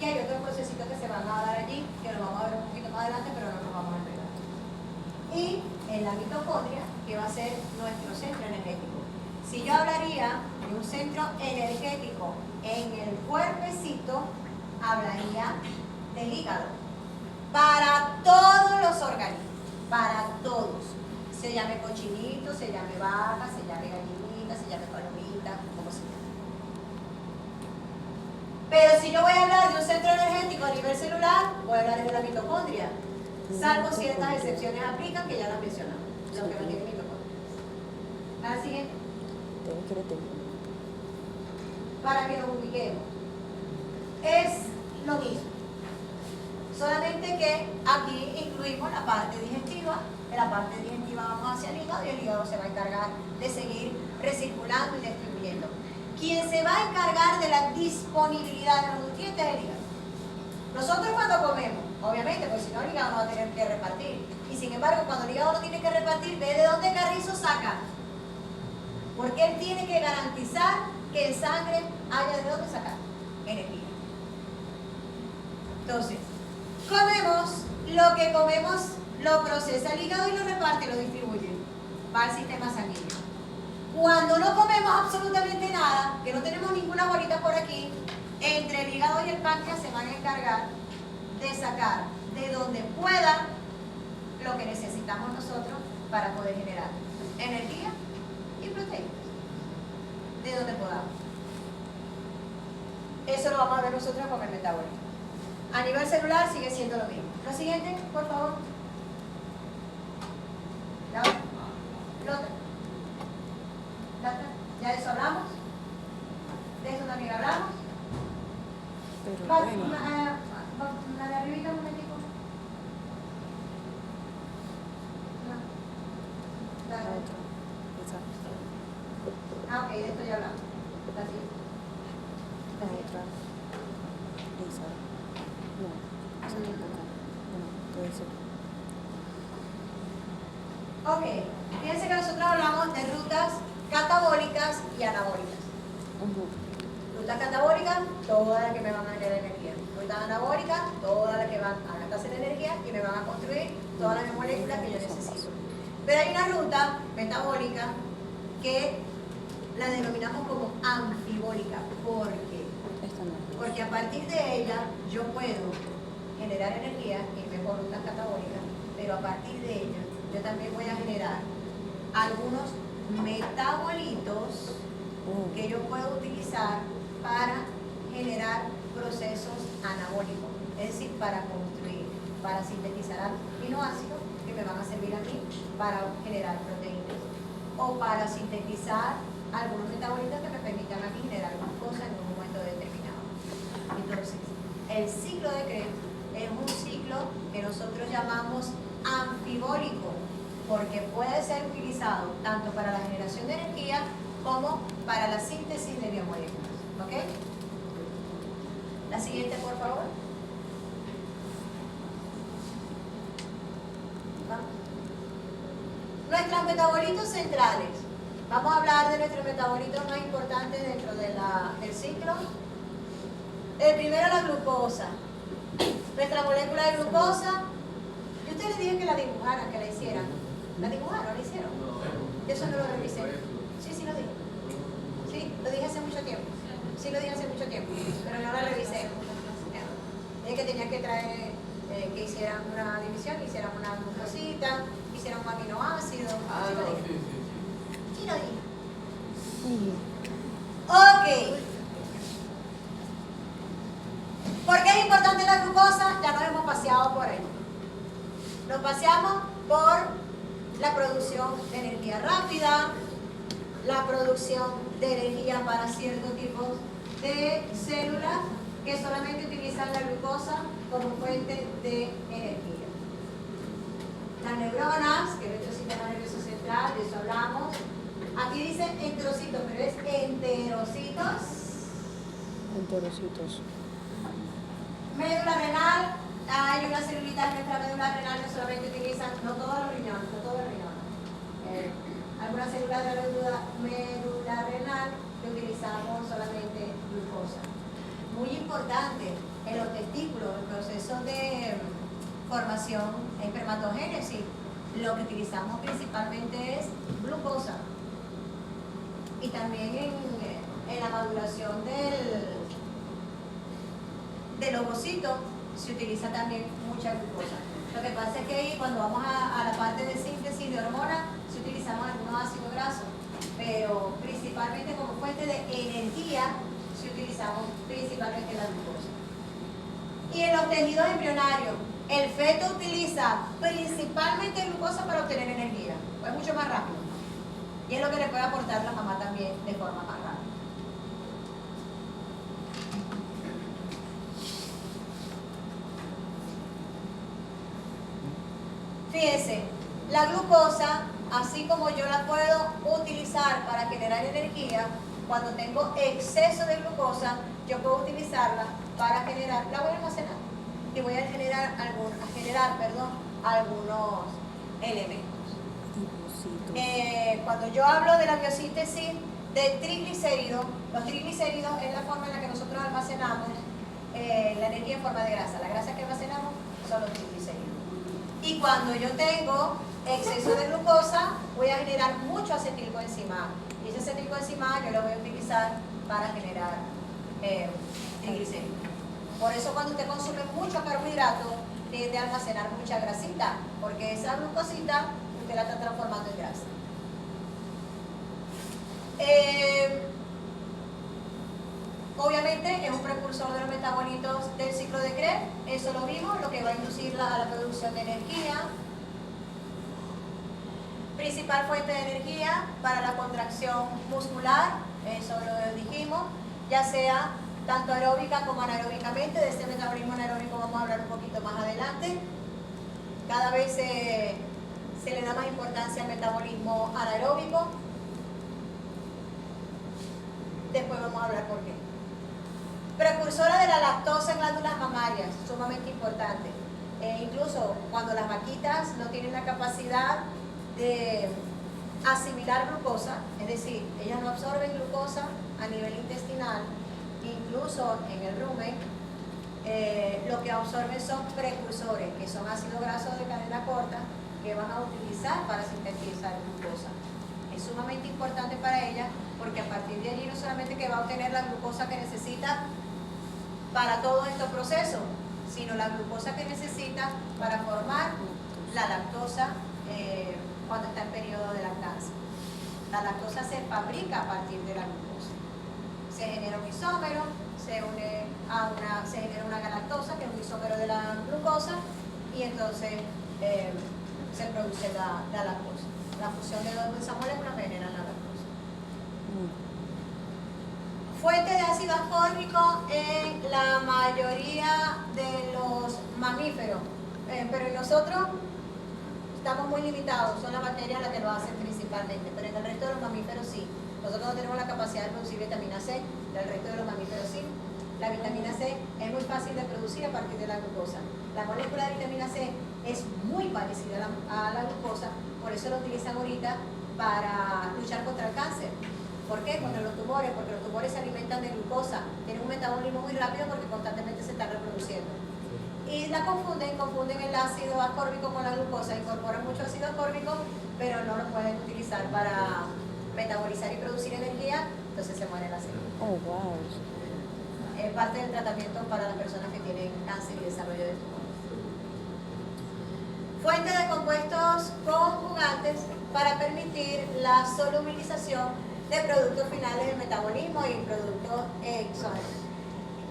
Y hay otros procesitos que se van a dar allí, que lo vamos a ver un poquito más adelante, pero no nos vamos a entregar. Y en la mitocondria, que va a ser nuestro centro energético. Si yo hablaría de un centro energético en el cuerpecito, hablaría del hígado. Para todos los organismos, para todos. Se llame cochinito, se llame vaca, se llame gallinita, se llame palomita, como se llame. Pero si yo voy a hablar de un centro energético a nivel celular, voy a hablar de la mitocondria. Salvo ciertas excepciones aplican que ya las mencionamos, los que no tienen mitocondria. ¿A la siguiente? Para que nos ubiquemos. Es lo mismo. Solamente que aquí incluimos la parte digestiva. En la parte digestiva vamos hacia el hígado y el hígado se va a encargar de seguir recirculando y distribuyendo. Quien se va a encargar de la disponibilidad de los nutrientes es el hígado. Nosotros cuando comemos, obviamente, porque si no el hígado no va a tener que repartir. Y sin embargo, cuando el hígado no tiene que repartir, ve de dónde Carrizo saca. Porque él tiene que garantizar que en sangre haya de dónde sacar energía. Entonces, comemos, lo que comemos lo procesa el hígado y lo reparte y lo distribuye. Va al sistema sanguíneo. Cuando no comemos absolutamente nada, que no tenemos ninguna bolita por aquí, entre el hígado y el páncreas se van a encargar de sacar de donde pueda lo que necesitamos nosotros para poder generar energía y proteínas. De donde podamos. Eso lo vamos a ver nosotros con el metabolismo. A nivel celular sigue siendo lo mismo. Lo siguiente, por favor. ¿La otra? ¿La otra? ¿Ya de eso hablamos? ¿De eso también hablamos? Pero Va, bueno, la de arribita un momentico. No. la La- otra. Esa. Ah, ok, de esto ya hablamos. La siguiente. La otra. Esa. No. Esa tampoco. Bueno, puede ser. Ok, fíjense que nosotros hablamos de rutas catabólicas y anabólicas. Ujú. Rutas catabólicas, todas las que me van a generar energía. Rutas anabólicas, todas las que van a gastarse la energía y me van a construir todas las moléculas que yo necesito. Pero hay una ruta metabólica que la denominamos como anfibólica. ¿Por qué? Esta no. Porque a partir de ella yo puedo generar energía, irme por rutas catabólicas, pero a partir de ella yo también voy a generar algunos metabolitos que yo puedo utilizar para generar procesos anabólicos, es decir, para construir, para sintetizar aminoácidos que me van a servir a mí para generar proteínas o para sintetizar algunos metabolitos que me permitan a mí generar glucosa en un momento determinado. Entonces, el ciclo de Krebs es un ciclo que nosotros llamamos anfibólico, porque puede ser utilizado tanto para la generación de energía como para la síntesis de biomoléculas. ¿Ok? La siguiente, por favor. Vamos. Nuestros metabolitos centrales. Vamos a hablar de nuestros metabolitos más importantes dentro de del ciclo. El primero, la glucosa. Nuestra molécula de glucosa. Yo a ustedes les dije que la dibujaran, que la hicieran. ¿La dibujaron? ¿La hicieron? Yo eso no lo revisé. Sí, lo dije. Sí, lo dije hace mucho tiempo. Sí, lo dije hace mucho tiempo, pero no la revisé. Dije que tenía que traer, que hicieran una división, hicieran una glucosita, hicieran un aminoácido. Ah, Sí lo no, dije. sí. Sí lo dije. Sí. Ok. ¿Por qué es importante la glucosa? Ya nos hemos paseado por ahí. Nos paseamos por la producción de energía rápida, la producción de energía para ciertos tipos de células que solamente utilizan la glucosa como fuente de energía. Las neuronas, que es nuestro sistema nervioso central, de eso hablamos. Aquí dice enterocitos, pero es enterocitos. Enterocitos. Médula renal, hay una celulita en nuestra médula renal que solamente utilizan, no todos los riñones, algunas células de la médula renal que utilizamos solamente glucosa. Muy importante, en los testículos, el proceso de formación, espermatogénesis, lo que utilizamos principalmente es glucosa. Y también en la maduración del ovocito se utiliza también mucha glucosa. Lo que pasa es que ahí cuando vamos a la parte de síntesis de hormonas, si utilizamos algunos ácidos grasos, pero principalmente como fuente de energía, si utilizamos principalmente la glucosa. Y en los tejidos embrionarios, el feto utiliza principalmente glucosa para obtener energía, pues mucho más rápido. Y es lo que le puede aportar la mamá también de forma más rápida. Fíjense, la glucosa, así como yo la puedo utilizar para generar energía, cuando tengo exceso de glucosa, yo puedo utilizarla para generar, la voy a almacenar y voy a generar algunos elementos. Cuando yo hablo de la biosíntesis del triglicérido, los triglicéridos es la forma en la que nosotros almacenamos la energía en forma de grasa. La grasa que almacenamos son los triglicéridos. Y cuando yo tengo exceso de glucosa, voy a generar mucho acetilcoenzima. Y ese acetilcoenzima yo lo voy a utilizar para generar triglicéridos. Por eso cuando usted consume mucho carbohidrato, tiende a almacenar mucha grasita, porque esa glucosita usted la está transformando en grasa. Obviamente es un precursor de los metabolitos del ciclo de Krebs, eso lo vimos, lo que va a inducir a la producción de energía. Principal fuente de energía para la contracción muscular, eso lo dijimos, ya sea tanto aeróbica como anaeróbicamente. De este metabolismo anaeróbico vamos a hablar un poquito más adelante. Cada vez se le da más importancia al metabolismo anaeróbico. Después vamos a hablar por qué. Precursora de la lactosa en glándulas mamarias, sumamente importante. Incluso cuando las vaquitas no tienen la capacidad de asimilar glucosa, es decir, ellas no absorben glucosa a nivel intestinal, incluso en el rumen, lo que absorben son precursores, que son ácidos grasos de cadena corta, que van a utilizar para sintetizar glucosa. Es sumamente importante para ellas porque a partir de allí no solamente que va a obtener la glucosa que necesita para todos estos procesos, sino la glucosa que necesita para formar la lactosa cuando está en periodo de lactancia. La lactosa se fabrica a partir de la glucosa. Se genera un isómero, se genera una galactosa, que es un isómero de la glucosa, y entonces se produce la lactosa. La fusión de dos de esas moléculas genera la lactosa. Fuente de ácido ascórbico en la mayoría de los mamíferos, pero en nosotros estamos muy limitados, son las bacterias las que lo hacen principalmente, pero en el resto de los mamíferos sí. Nosotros no tenemos la capacidad de producir vitamina C, el resto de los mamíferos sí. La vitamina C es muy fácil de producir a partir de la glucosa. La molécula de vitamina C es muy parecida a la glucosa, por eso lo utilizan ahorita para luchar contra el cáncer. ¿Por qué? Contra los tumores, porque los tumores se alimentan de glucosa, tienen un metabolismo muy rápido porque constantemente se están reproduciendo. Y la confunden el ácido ascórbico con la glucosa, incorporan mucho ácido ascórbico, pero no lo pueden utilizar para metabolizar y producir energía, entonces se muere la célula. Oh, wow. Es parte del tratamiento para las personas que tienen cáncer y desarrollo de tumores. Fuente de compuestos conjugantes para permitir la solubilización de productos finales del metabolismo y productos exógenos.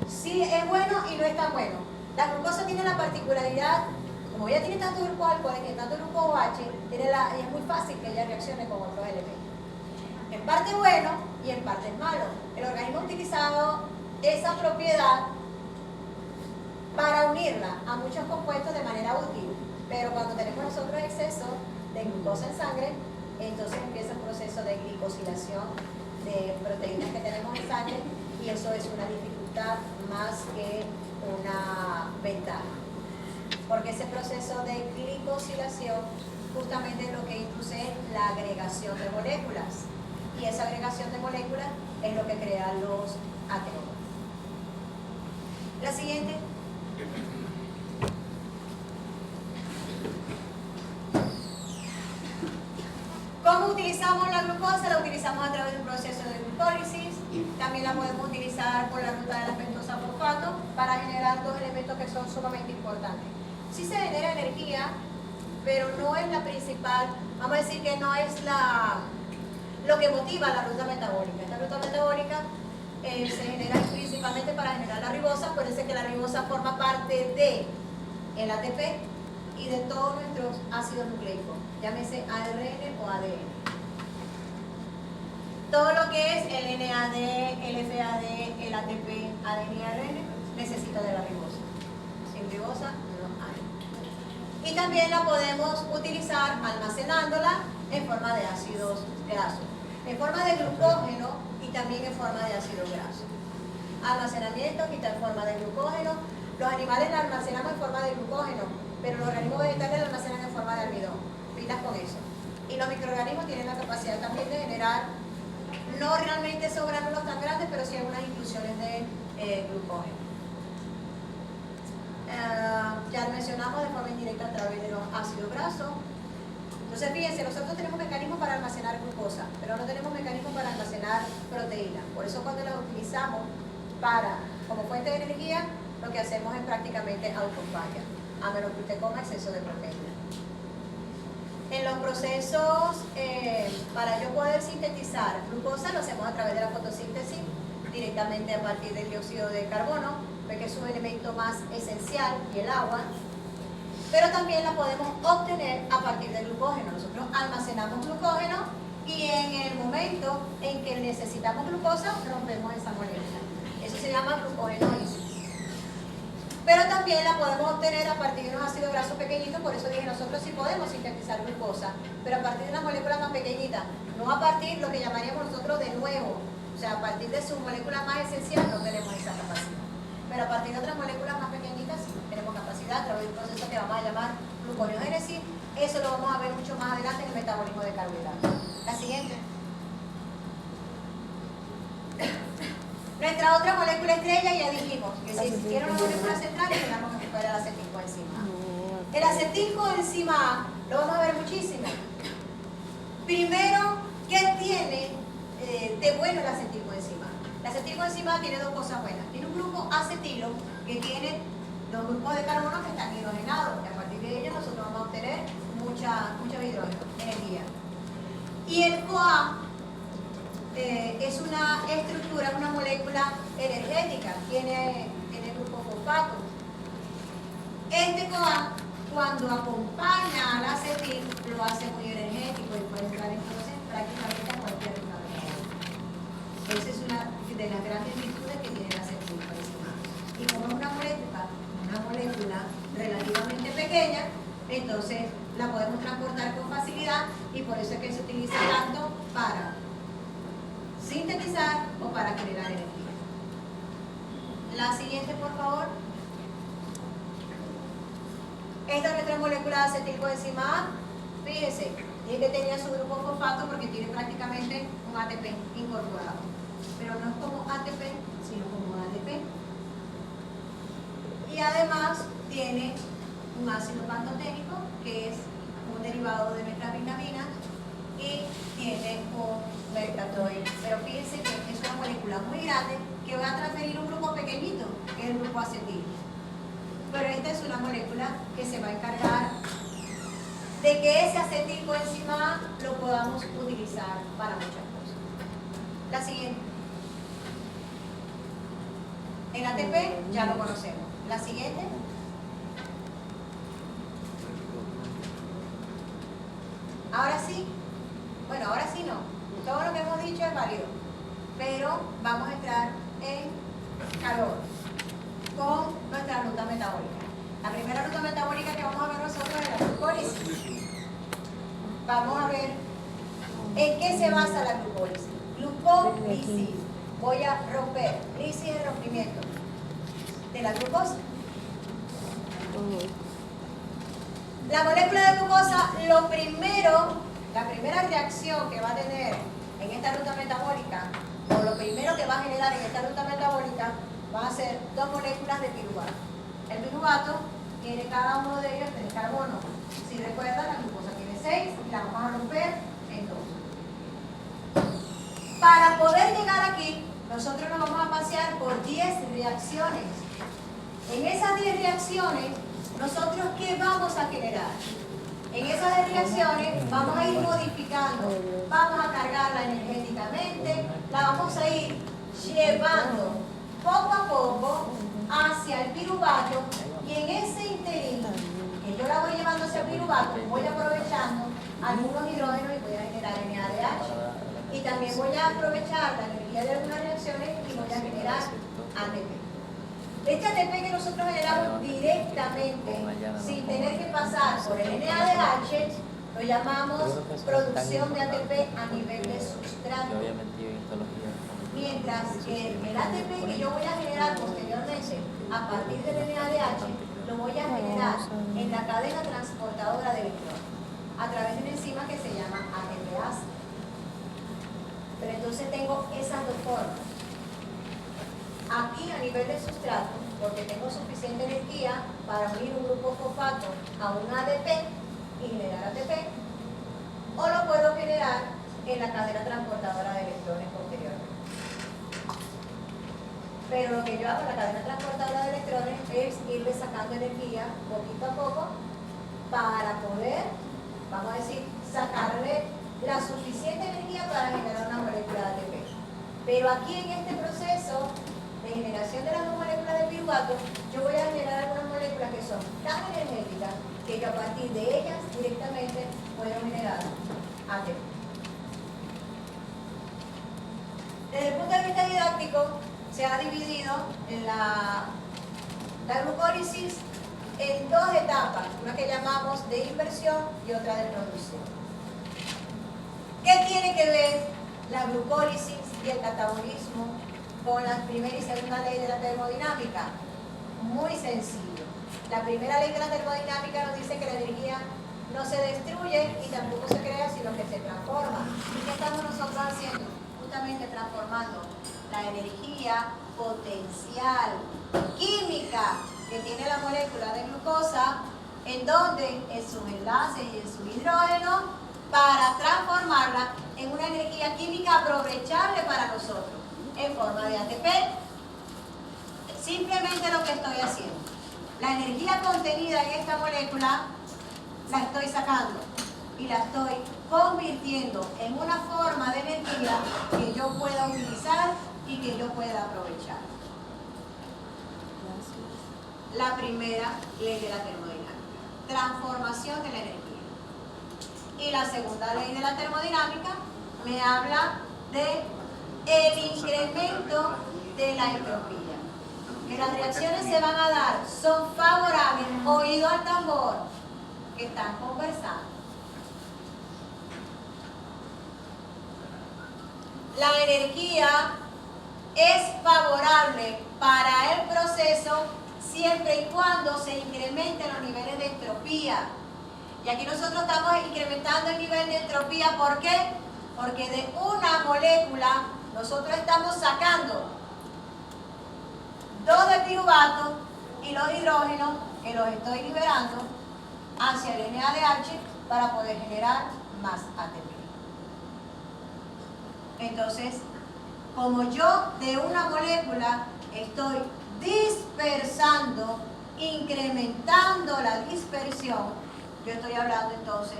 Sí es bueno y no es tan bueno. La glucosa tiene la particularidad, como ella tiene tanto grupo alcohol y tanto grupo OH, es muy fácil que ella reaccione con otros elementos. En parte bueno y en parte es malo. El organismo ha utilizado esa propiedad para unirla a muchos compuestos de manera útil, pero cuando tenemos nosotros exceso de glucosa en sangre, entonces empieza un proceso de glicosilación de proteínas que tenemos en sangre y eso es una dificultad más que una ventaja, porque ese proceso de glicosilación justamente es lo que induce la agregación de moléculas y esa agregación de moléculas es lo que crea los ateromas. La siguiente. ¿Cómo utilizamos la glucosa? La utilizamos a través de un proceso de glucólisis. También la podemos utilizar por la ruta de la pentosa fosfato para generar dos elementos que son sumamente importantes. Sí se genera energía, pero no es la principal, vamos a decir que no es lo que motiva la ruta metabólica. Esta ruta metabólica se genera principalmente para generar la ribosa. Acuérdense que la ribosa forma parte del ATP y de todos nuestros ácidos nucleicos, llámese ARN o ADN. Todo lo que es el NAD, el FAD, el ATP, ADN y ARN necesita de la ribosa. Sin ribosa no hay. Y también la podemos utilizar almacenándola en forma de ácidos grasos, en forma de glucógeno y también en forma de ácidos grasos. Almacenamiento quita en forma de glucógeno. Los animales la almacenamos en forma de glucógeno, pero los organismos vegetales la almacenan en forma de almidón. Pilas con eso. Y los microorganismos tienen la capacidad también de generar, no realmente esos gránulos tan grandes, pero sí algunas inclusiones de glucógeno. Ya lo mencionamos de forma indirecta a través de los ácidos grasos. Entonces fíjense, nosotros tenemos mecanismos para almacenar glucosa, pero no tenemos mecanismos para almacenar proteína. Por eso cuando las utilizamos para como fuente de energía, lo que hacemos es prácticamente autofagia, a menos que usted coma exceso de proteína. En los procesos, para yo poder sintetizar glucosa, lo hacemos a través de la fotosíntesis, directamente a partir del dióxido de carbono, porque es un elemento más esencial, y el agua, pero también la podemos obtener a partir del glucógeno. Nosotros almacenamos glucógeno y en el momento en que necesitamos glucosa, rompemos esa molécula. Eso se llama glucógenólisis. Pero también la podemos obtener a partir de unos ácidos grasos pequeñitos, por eso dije, nosotros sí podemos sintetizar glucosa, pero a partir de unas moléculas más pequeñitas, no a partir de lo que llamaríamos nosotros de nuevo, o sea, a partir de sus moléculas más esenciales no tenemos esa capacidad. Pero a partir de otras moléculas más pequeñitas sí tenemos capacidad a través de un proceso que vamos a llamar gluconeogénesis. Eso lo vamos a ver mucho más adelante en el metabolismo de carbohidratos. La siguiente. Nuestra otra molécula estrella, ya dijimos que si existiera una molécula central, tenemos que fuera el acetilcoenzima A. El acetilcoenzima A lo vamos a ver muchísimo. Primero, ¿qué tiene de bueno el acetilcoenzima A? El acetilcoenzima A tiene dos cosas buenas. Tiene un grupo acetilo que tiene dos grupos de carbono que están hidrogenados, y a partir de ellos nosotros vamos a obtener mucho hidrógeno, energía. Y el CoA es una estructura, una molécula energética, tiene el grupo fosfato. Este CoA, cuando acompaña al acetil, lo hace muy energético y puede entrar entonces prácticamente a cualquier lugar. Esa es una de las grandes virtudes que tiene el acetilcoenzima. Y como es una molécula relativamente pequeña, entonces la podemos transportar con facilidad, y por eso es que se utiliza tanto para sintetizar o para generar energía. La siguiente, por favor. Esta es nuestra molécula de acetilcoenzima A. Fíjense, tiene que tenía su grupo fosfato porque tiene prácticamente un ATP incorporado. Pero no es como ATP, sino como ADP. Y además tiene un ácido pantoténico, que es un derivado de nuestras vitaminas, y tiene un mercatoil. Pero fíjense que es una molécula muy grande que va a transferir un grupo pequeñito, que es el grupo acetil. Pero esta es una molécula que se va a encargar de que ese acetilcoenzima A lo podamos utilizar para muchas cosas. La siguiente. El ATP ya lo conocemos. La siguiente. Ahora sí. Bueno, ahora sí no. Todo lo que hemos dicho es válido. Pero vamos a entrar en calor con nuestra ruta metabólica. La primera ruta metabólica que vamos a ver nosotros es la glucólisis. Vamos a ver en qué se basa la glucólisis. Glucólisis. Voy a romper. Lisis es el rompimiento de la glucosa. La molécula de glucosa, la primera reacción que va a tener en esta ruta metabólica, o lo primero que va a generar en esta ruta metabólica, va a ser dos moléculas de piruvato. El piruvato tiene cada uno de ellos 3 carbonos. Si recuerdan, la glucosa tiene 6 y la vamos a romper en 2. Para poder llegar aquí, nosotros nos vamos a pasear por 10 reacciones. En esas 10 reacciones, nosotros ¿qué vamos a generar? En esas reacciones vamos a ir modificando, vamos a cargarla energéticamente, la vamos a ir llevando poco a poco hacia el piruvato, y en ese interín que yo la voy llevando hacia el piruvato, voy aprovechando algunos hidrógenos y voy a generar NADH. Y también voy a aprovechar la energía de algunas reacciones y voy a generar ATP. Este ATP que nosotros generamos directamente, sin tener que pasar por el NADH, lo llamamos producción de ATP a nivel de sustrato. Mientras que el ATP que yo voy a generar posteriormente a partir del NADH, lo voy a generar en la cadena transportadora de electrones, a través de una enzima que se llama ATPase. Pero entonces tengo esas dos formas. Aquí a nivel de sustrato, porque tengo suficiente energía para unir un grupo fosfato a un ADP y generar ATP, o lo puedo generar en la cadena transportadora de electrones posteriormente. Pero lo que yo hago en la cadena transportadora de electrones es irle sacando energía poquito a poco para poder, vamos a decir, sacarle la suficiente energía para generar una molécula de ATP. Pero aquí en este proceso de generación de las dos moléculas de piruvato, yo voy a generar algunas moléculas que son tan energéticas que yo a partir de ellas directamente puedo generar ATP. Desde el punto de vista didáctico, se ha dividido en la glucólisis en dos etapas, una que llamamos de inversión y otra de producción. ¿Qué tiene que ver la glucólisis y el catabolismo con la primera y segunda ley de la termodinámica? Muy sencillo. La primera ley de la termodinámica nos dice que la energía no se destruye y tampoco se crea, sino que se transforma. ¿Y qué estamos nosotros haciendo? Justamente transformando la energía potencial química que tiene la molécula de glucosa, en donde en sus enlaces y en su hidrógeno, para transformarla en una energía química aprovechable para nosotros, en forma de ATP. Simplemente lo que estoy haciendo, la energía contenida en esta molécula, la estoy sacando y la estoy convirtiendo en una forma de energía que yo pueda utilizar y que yo pueda aprovechar. La primera ley de la termodinámica, transformación de la energía. Y la segunda ley de la termodinámica me habla de el incremento de la entropía. Que las reacciones se van a dar, son favorables, oído al tambor, que están conversando. La energía es favorable para el proceso siempre y cuando se incrementen los niveles de entropía. Y aquí nosotros estamos incrementando el nivel de entropía. ¿Por qué? Porque de una molécula nosotros estamos sacando dos de piruvato y los hidrógenos que los estoy liberando hacia el NADH para poder generar más ATP. Entonces, como yo de una molécula estoy dispersando, incrementando la dispersión, yo estoy hablando entonces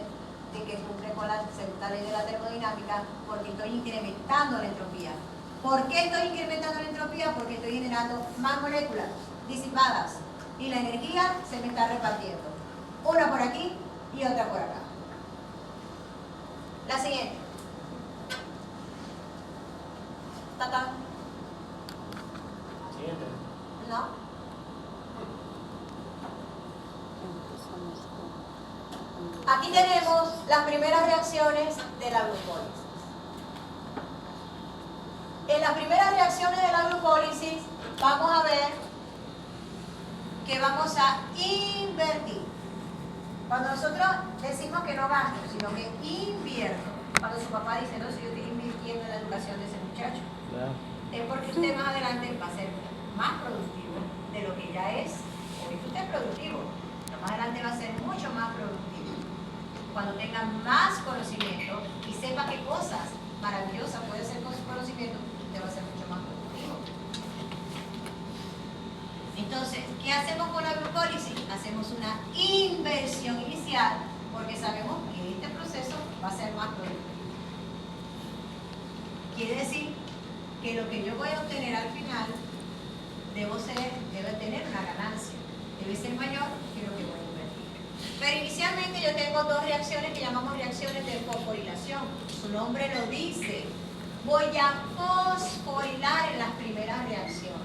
de que cumple con la segunda ley de la termodinámica porque estoy incrementando la entropía. ¿Por qué estoy incrementando la entropía? Porque estoy generando más moléculas disipadas y la energía se me está repartiendo. Una por aquí y otra por acá. La siguiente. ¿Tatán? Siguiente. ¿No? Aquí tenemos las primeras reacciones de la glucólisis. En las primeras reacciones de la glucólisis vamos a ver que vamos a invertir. Cuando nosotros decimos que no gasto, sino que invierto, cuando su papá dice, no, si yo estoy invirtiendo en la educación de ese muchacho, es porque usted más adelante va a ser más productivo de lo que ya es. Hoy usted es productivo, pero más adelante va a ser mucho más productivo. Cuando tenga más conocimiento y sepa qué cosas maravillosas puede hacer con su conocimiento, usted va a ser mucho más productivo. Entonces, ¿qué hacemos con la glucólisis? Hacemos una inversión inicial porque sabemos que este proceso va a ser más productivo. Quiere decir que lo que yo voy a obtener al final debe tener una ganancia, debe ser mayor que lo que voy a invertir. Pero inicialmente yo tengo dos reacciones que llamamos reacciones de fosforilación. Su nombre lo dice. Voy a fosforilar en las primeras reacciones.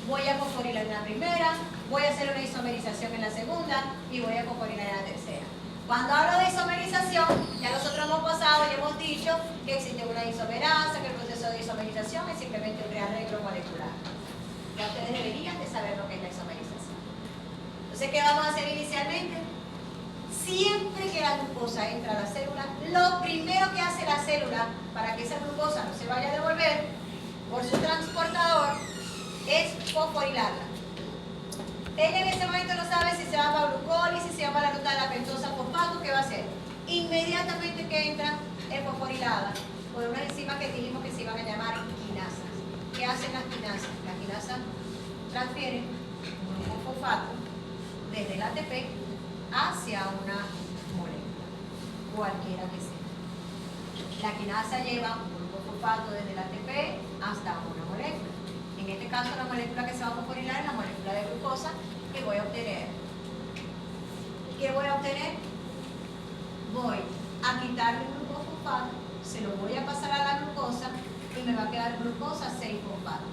Voy a fosforilar en la primera, voy a hacer una isomerización en la segunda y voy a fosforilar en la tercera. Cuando hablo de isomerización, ya nosotros hemos pasado y hemos dicho que existe una isomerasa, que el proceso de isomerización es simplemente un rearreglo molecular. Ya ustedes deberían de saber lo que es la isomerización. Entonces, ¿qué vamos a hacer inicialmente? Siempre que la glucosa entra a la célula, lo primero que hace la célula para que esa glucosa no se vaya a devolver por su transportador es fosforilarla. Ella en ese momento no sabe si se va para glucólisis, si se va para la ruta de la pentosa fosfato, ¿qué va a hacer? Inmediatamente que entra es fosforilada por una enzima que dijimos que se iban a llamar quinasas. ¿Qué hacen las quinasas? Las quinasas transfieren un grupo fosfato desde el ATP hacia una molécula, cualquiera que sea. La quinasa lleva un grupo fosfato desde el ATP hasta una molécula. En este caso, la molécula que se va a fosforilar es la molécula de glucosa que voy a obtener. ¿Qué voy a obtener? Voy a quitarle un grupo fosfato, se lo voy a pasar a la glucosa y me va a quedar glucosa 6-fosfato.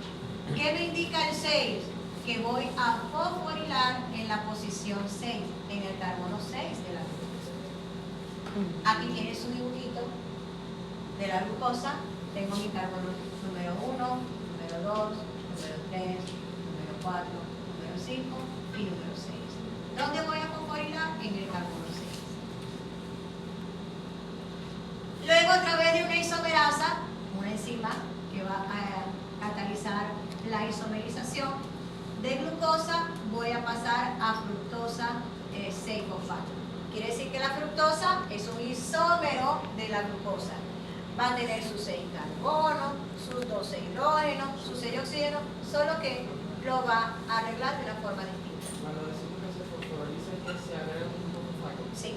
¿Qué me indica el 6? Que voy a fosforilar en la posición 6, en el carbono 6 de la glucosa. Aquí tiene su dibujito de la glucosa. Tengo mi carbono número 1, número 2, número 3, número 4, número 5 y número 6. ¿Dónde voy a fosforilar? En el carbono 6. Luego, a través de una isomerasa, una enzima que va a catalizar la isomerización de glucosa, voy a pasar a fructosa 6-fosfato. Quiere decir que la fructosa es un isómero de la glucosa. Va a tener sus 6 carbonos, sus 12 hidrógenos, sus 6 oxígenos, solo que lo va a arreglar de una forma distinta. Cuando decimos que se fosforiliza es que se agrega un grupo fosfato. Sí.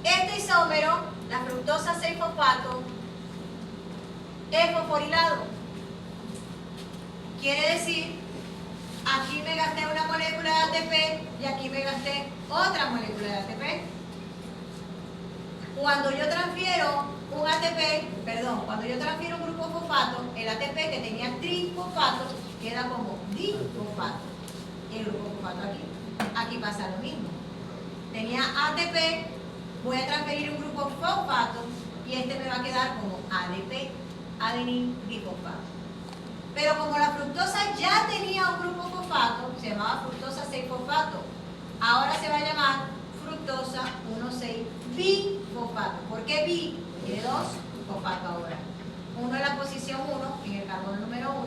Este isómero, la fructosa 6-fosfato, es fosforilado. Quiere decir, aquí me gasté una molécula de ATP y aquí me gasté otra molécula de ATP. Cuando yo transfiero un ATP, cuando yo transfiero un grupo fosfato, el ATP que tenía trifosfato queda como difosfato. El grupo fosfato aquí. Aquí pasa lo mismo. Tenía ATP, voy a transferir un grupo fosfato y este me va a quedar como ADP, adenin difosfato. Pero como la fructosa ya tenía un grupo fosfato, se llamaba fructosa 6-fosfato, ahora se va a llamar fructosa 1,6-bifosfato. ¿Por qué bi? Tiene 2 fosfatos ahora. Uno en la posición 1, en el carbono número 1,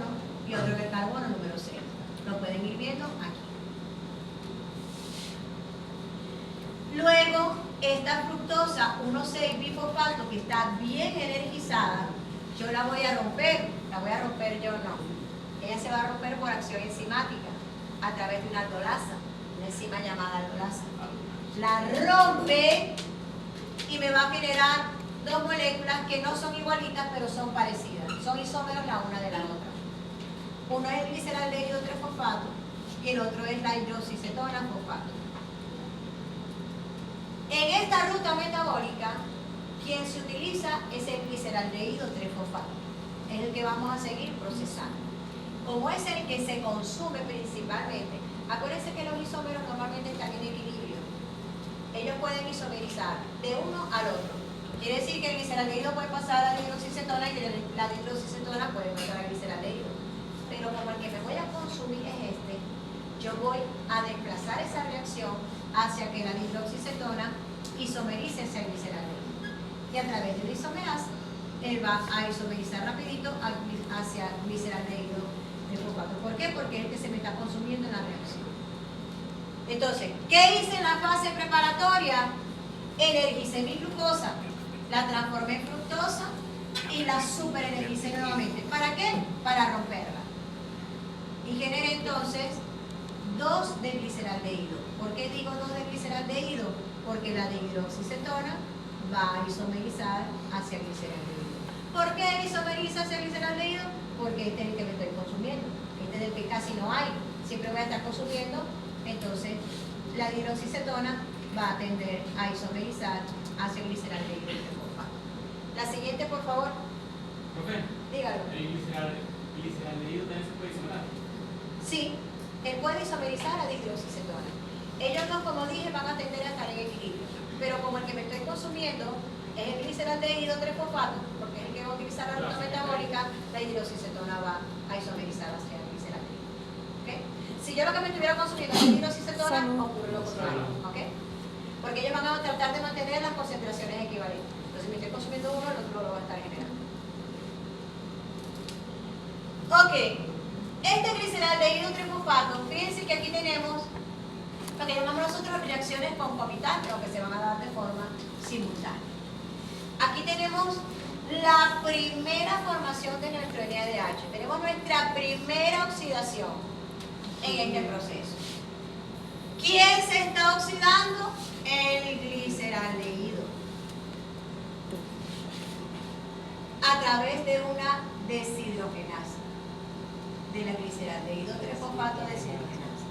y otro en el carbono número 6. Lo pueden ir viendo aquí. Luego, esta fructosa 1,6-bifosfato, que está bien energizada, yo la voy a romper. La voy a romper yo, no. Ella se va a romper por acción enzimática a través de una aldolasa, una enzima llamada aldolasa. La rompe y me va a generar 2 moléculas que no son igualitas, pero son parecidas. Son isómeros la una de la otra. Uno es el gliceraldehído 3-fosfato y el otro es la hidroxicetona fosfato. En esta ruta metabólica, quien se utiliza es el gliceraldehído 3-fosfato. Es el que vamos a seguir procesando. Como es el que se consume principalmente, acuérdense que los isómeros normalmente están en equilibrio. Ellos pueden isomerizar de uno al otro. Quiere decir que el gliceraldehído puede pasar a la hidroxicetona y la hidroxicetona puede pasar al gliceraldehído. Pero como el que me voy a consumir es este, yo voy a desplazar esa reacción hacia que la hidroxicetona isomerice hacia el gliceraldehído. Y a través de la isomerasa, él va a isomerizar rapidito hacia gliceraldehído de fosfato. ¿Por qué? Porque es el que se me está consumiendo en la reacción. Entonces, ¿qué hice en la fase preparatoria? Energicé mi glucosa, la transformé en fructosa y la superenergicé nuevamente. ¿Para qué? Para romperla. Y generé entonces 2 de gliceraldehído. ¿Por qué digo 2 de gliceraldehído? Porque la de hidroxicetona va a isomerizar hacia el gliceraldehído. ¿Por qué isomeriza hacia el gliceraldehído? Porque este es el que me estoy consumiendo. Este es el que casi no hay. Siempre voy a estar consumiendo. Entonces, la hidroxicetona va a tender a isomerizar hacia el gliceraldehído de fosfato. La siguiente, por favor. Profe, Dígalo. ¿el gliceraldehído también se puede isomerar? Sí, él puede isomerizar a hidroxicetona. Ellos dos, como dije, van a tender a estar en equilibrio. Pero como el que me estoy consumiendo es el gliceraldehído 3-fosfato, porque es el que va a utilizar la ruta metabólica, la hidroxicetona va a isomerizar hacia el gliceraldehído. ¿Okay? Si yo lo que me estuviera consumiendo es hidroxicetona, ocurre lo contrario. ¿Okay? Porque ellos van a tratar de mantener las concentraciones equivalentes. Entonces, si me estoy consumiendo uno, el otro lo va a estar generando. Ok. Este gliceraldehído 3-fosfato, fíjense que aquí tenemos lo que llamamos nosotros reacciones concomitantes, o que se van a dar de forma simultánea. Aquí tenemos la primera formación de nuestro NADH. Tenemos nuestra primera oxidación en este proceso. ¿Quién se está oxidando? El gliceraldehído. A través de una deshidrogenasa. De la gliceraldehído 3-fosfato deshidrogenasa.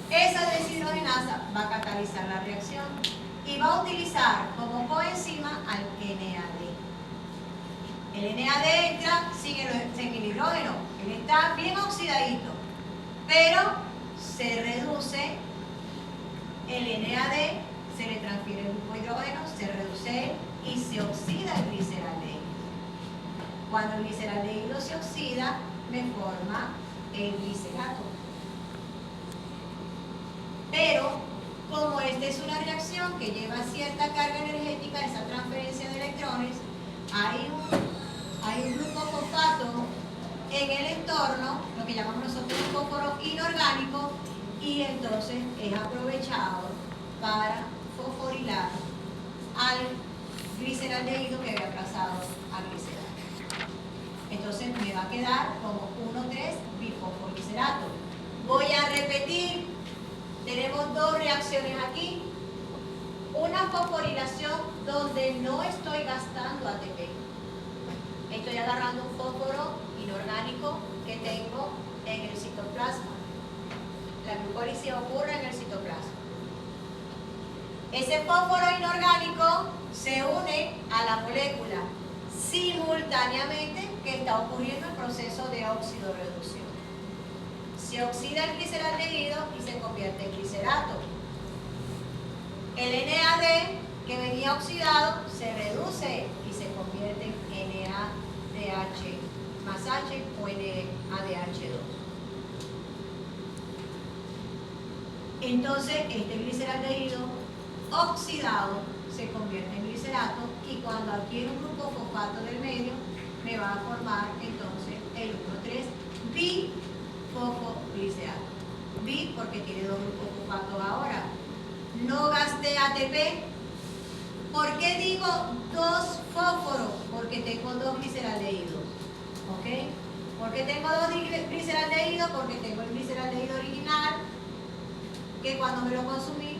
Esa deshidrogenasa va a catalizar la reacción y va a utilizar como coenzima al NAD. El NAD entra sin el hidrógeno, él está bien oxidadito, pero se reduce el NAD, se le transfiere el grupo hidrógeno, se reduce y se oxida el gliceraldehído. Cuando el gliceraldehído se oxida, me forma el glicerato. Pero, como esta es una reacción que lleva cierta carga energética, esa transferencia de electrones, hay un grupo fosfato en el entorno, lo que llamamos nosotros un fósforo inorgánico, y entonces es aprovechado para fosforilar al gliceraldehído que había pasado a glicerato. Entonces me va a quedar como 1,3-bifosfoglicerato. Voy a repetir, tenemos dos reacciones aquí. Una fosforilación donde no estoy gastando ATP. Estoy agarrando un fósforo inorgánico que tengo en el citoplasma. La glucólisis ocurre en el citoplasma. Ese fósforo inorgánico se une a la molécula simultáneamente que está ocurriendo el proceso de oxidorreducción. Se oxida el gliceraldehído y se convierte en glicerato. El NAD que venía oxidado se reduce y se convierte en NADH más H o NADH2. Entonces este gliceraldehído oxidado se convierte en glicerato y cuando adquiere un grupo fosfato del medio me va a formar entonces el 1,3-bifosfoglicerato. Bi porque tiene dos grupos fosfatos ahora. No gasté ATP. ¿Por qué digo dos fósforos? Porque tengo dos gliceraldehídos. ¿Ok? ¿Por qué tengo dos gliceraldehídos? Porque tengo el gliceraldehído original que cuando me lo consumí,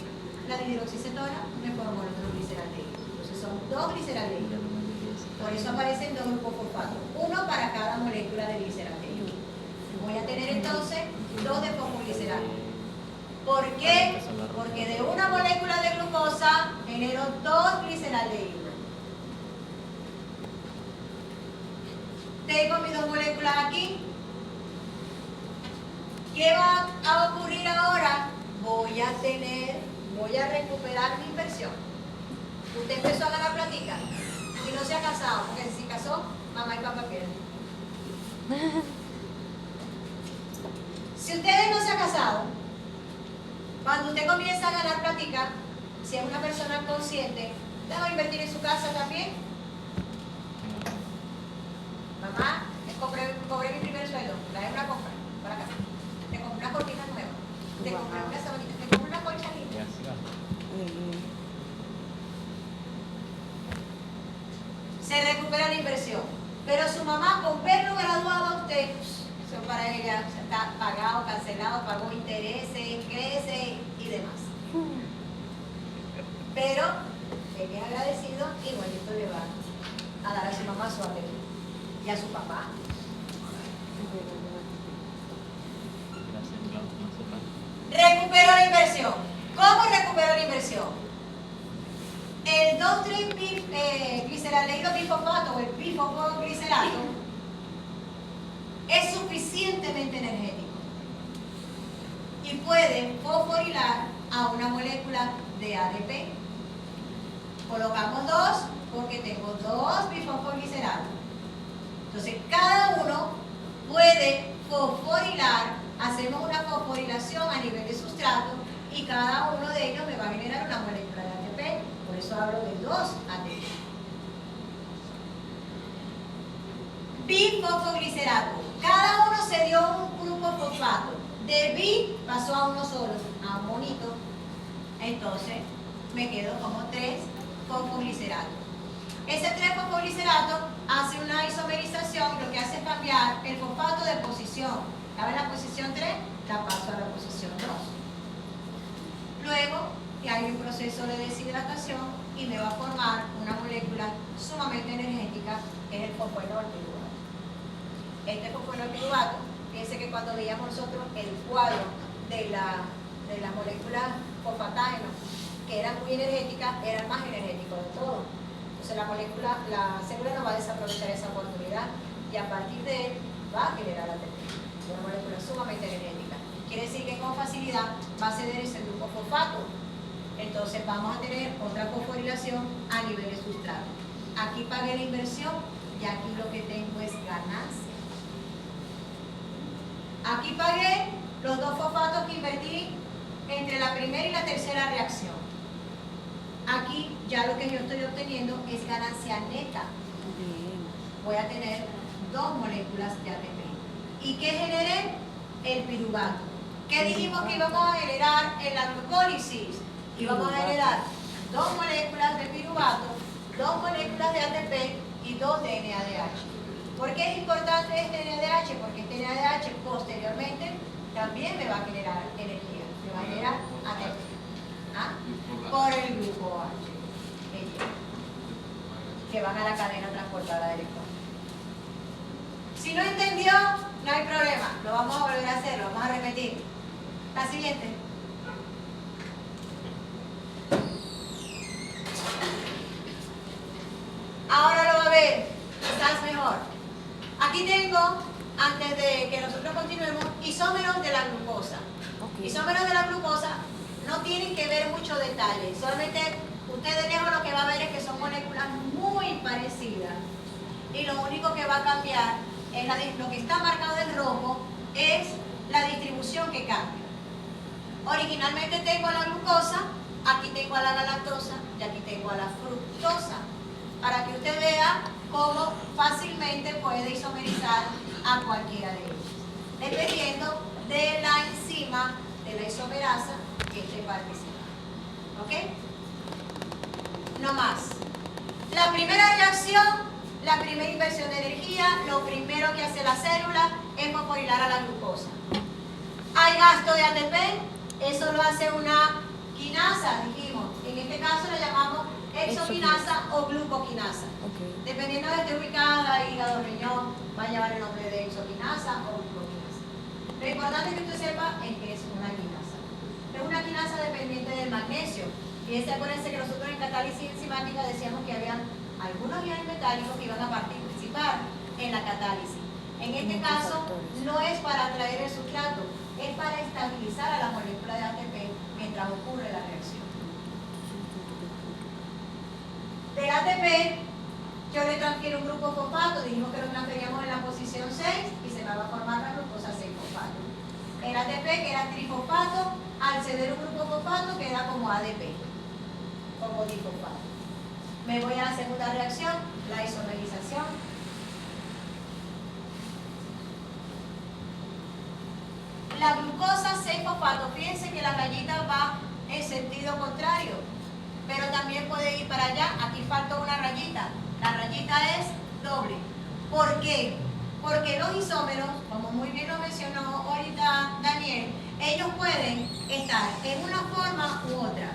la dihidroxicetona me formó el otro gliceraldehído. Entonces son dos gliceraldehídos. Por eso aparecen dos grupos fosfatos, uno para cada molécula de gliceraldehído. Voy a tener entonces dos de fosfoglicerato. ¿Por qué? Porque de una molécula de glucosa genero dos gliceraldehídos. Tengo mis dos moléculas aquí. ¿Qué va a ocurrir ahora? Voy a recuperar mi inversión. Usted empezó a ganar platica y no se ha casado, porque si casó, mamá y papá pierden. Si ustedes no se han casado, cuando usted comienza a ganar platica, si es una persona consciente, ¿usted va a invertir en su casa también? Mamá, cobré mi primer sueldo, trae una compra para acá. Te compré unas cortinas nuevas, te compré unas sabanitas, te compré una colcha linda. Se recupera la inversión. Pero su mamá, con verlo graduado a usted, eso para ella está pagado, cancelado, pagó intereses, creces y demás. Pero él es agradecido, igualito le va a dar a su mamá su alegría y a su papá. Recupero la inversión. ¿Cómo recupero la inversión? El 2,3-gliceraldehído bifosfato o el bifosfoglicerato es suficientemente energético y puede fosforilar a una molécula de ADP. Colocamos dos porque tengo dos bifosfogliceratos. Entonces cada uno puede fosforilar, hacemos una fosforilación a nivel de sustrato y cada uno de ellos me va a generar una molécula de ATP. Por eso hablo de dos ATP. Bifosfoglicerato. Cada uno se dio un grupo fosfato. De bi pasó a uno solo, a un monito. Entonces me quedo como 3 3-fosfoglicerato. Ese 3-fosfoglicerato hace una isomerización y lo que hace es cambiar el fosfato de posición. Estaba en la posición 3, la paso a la posición 2. Luego hay un proceso de deshidratación y me va a formar una molécula sumamente energética, que es el fosfoenol piruvato. Este fosfoenol piruvato, fíjense que cuando veíamos nosotros el cuadro de las moléculas fosfatágenos, que eran muy energéticas, era el más energético de todo. Entonces la célula no va a desaprovechar esa oportunidad y a partir de él va a generar ATP, una molécula sumamente energética. Quiere decir que con facilidad va a ceder ese grupo fosfato. Entonces vamos a tener otra fosforilación a nivel de sustrato. Aquí pagué la inversión y aquí lo que tengo es ganancia. Aquí pagué los 2 fosfatos que invertí entre la primera y la tercera reacción. Aquí ya lo que yo estoy obteniendo es ganancia neta. Bien. Voy a tener 2 moléculas de ATP. ¿Y qué generé? El piruvato. ¿Qué dijimos que íbamos a generar en la glucólisis? Íbamos a generar 2 moléculas de piruvato, 2 moléculas de ATP y 2 de NADH. ¿Por qué es importante este NADH? Porque este NADH posteriormente también me va a generar energía, me va a generar ATP. ¿Ah? Por el grupo H, que van a la cadena transportada de electrones. Si no entendió, no hay problema, lo vamos a volver a hacer, lo vamos a repetir. La siguiente. Ahora lo va a ver, quizás mejor. Aquí tengo, antes de que nosotros continuemos, isómeros de la glucosa. Ok. Isómeros de la glucosa no tienen que ver mucho detalle, solamente usted de lejos lo que va a ver es que son moléculas muy parecidas y lo único que va a cambiar es lo que está marcado en rojo es la distribución que cambia. Originalmente tengo la glucosa, aquí tengo a la galactosa y aquí tengo a la fructosa, para que usted vea cómo fácilmente puede isomerizar a cualquiera de ellos, dependiendo de la enzima de la isomerasa que esté participando. ¿Ok? No más. La primera reacción, la primera inversión de energía, lo primero que hace la célula es fosforilar a la glucosa. Hay gasto de ATP, eso lo hace una quinasa, dijimos. En este caso lo llamamos exoquinasa o glucoquinasa. Ok. Dependiendo de esté ubicada, hígado, riñón, va a llevar el nombre de exoquinasa o glucoquinasa. Lo importante que usted sepa es que es una quinasa. Es una quinasa dependiente del magnesio. Fíjense, acuérdense que nosotros en catálisis enzimática decíamos que había algunos iones metálicos que iban a participar en la catálisis. En este Muchos caso, factores. no es para atraer el sustrato, es para estabilizar a la molécula de ATP mientras ocurre la reacción. Del ATP, yo le transfiero un grupo fosfato, dijimos que lo transferíamos en la posición 6 y se me va a formar la glucosa 6-fosfato. El ATP, que era trifosfato, al ceder un grupo fosfato queda como ADP, como difosfato. Me voy a la segunda reacción, la isomerización. La glucosa 6-fosfato, fíjense que la rayita va en sentido contrario, pero también puede ir para allá. Aquí falta una rayita, la rayita es doble. ¿Por qué? Porque los isómeros, como muy bien lo mencionó ahorita Daniel, ellos pueden estar en una forma u otra,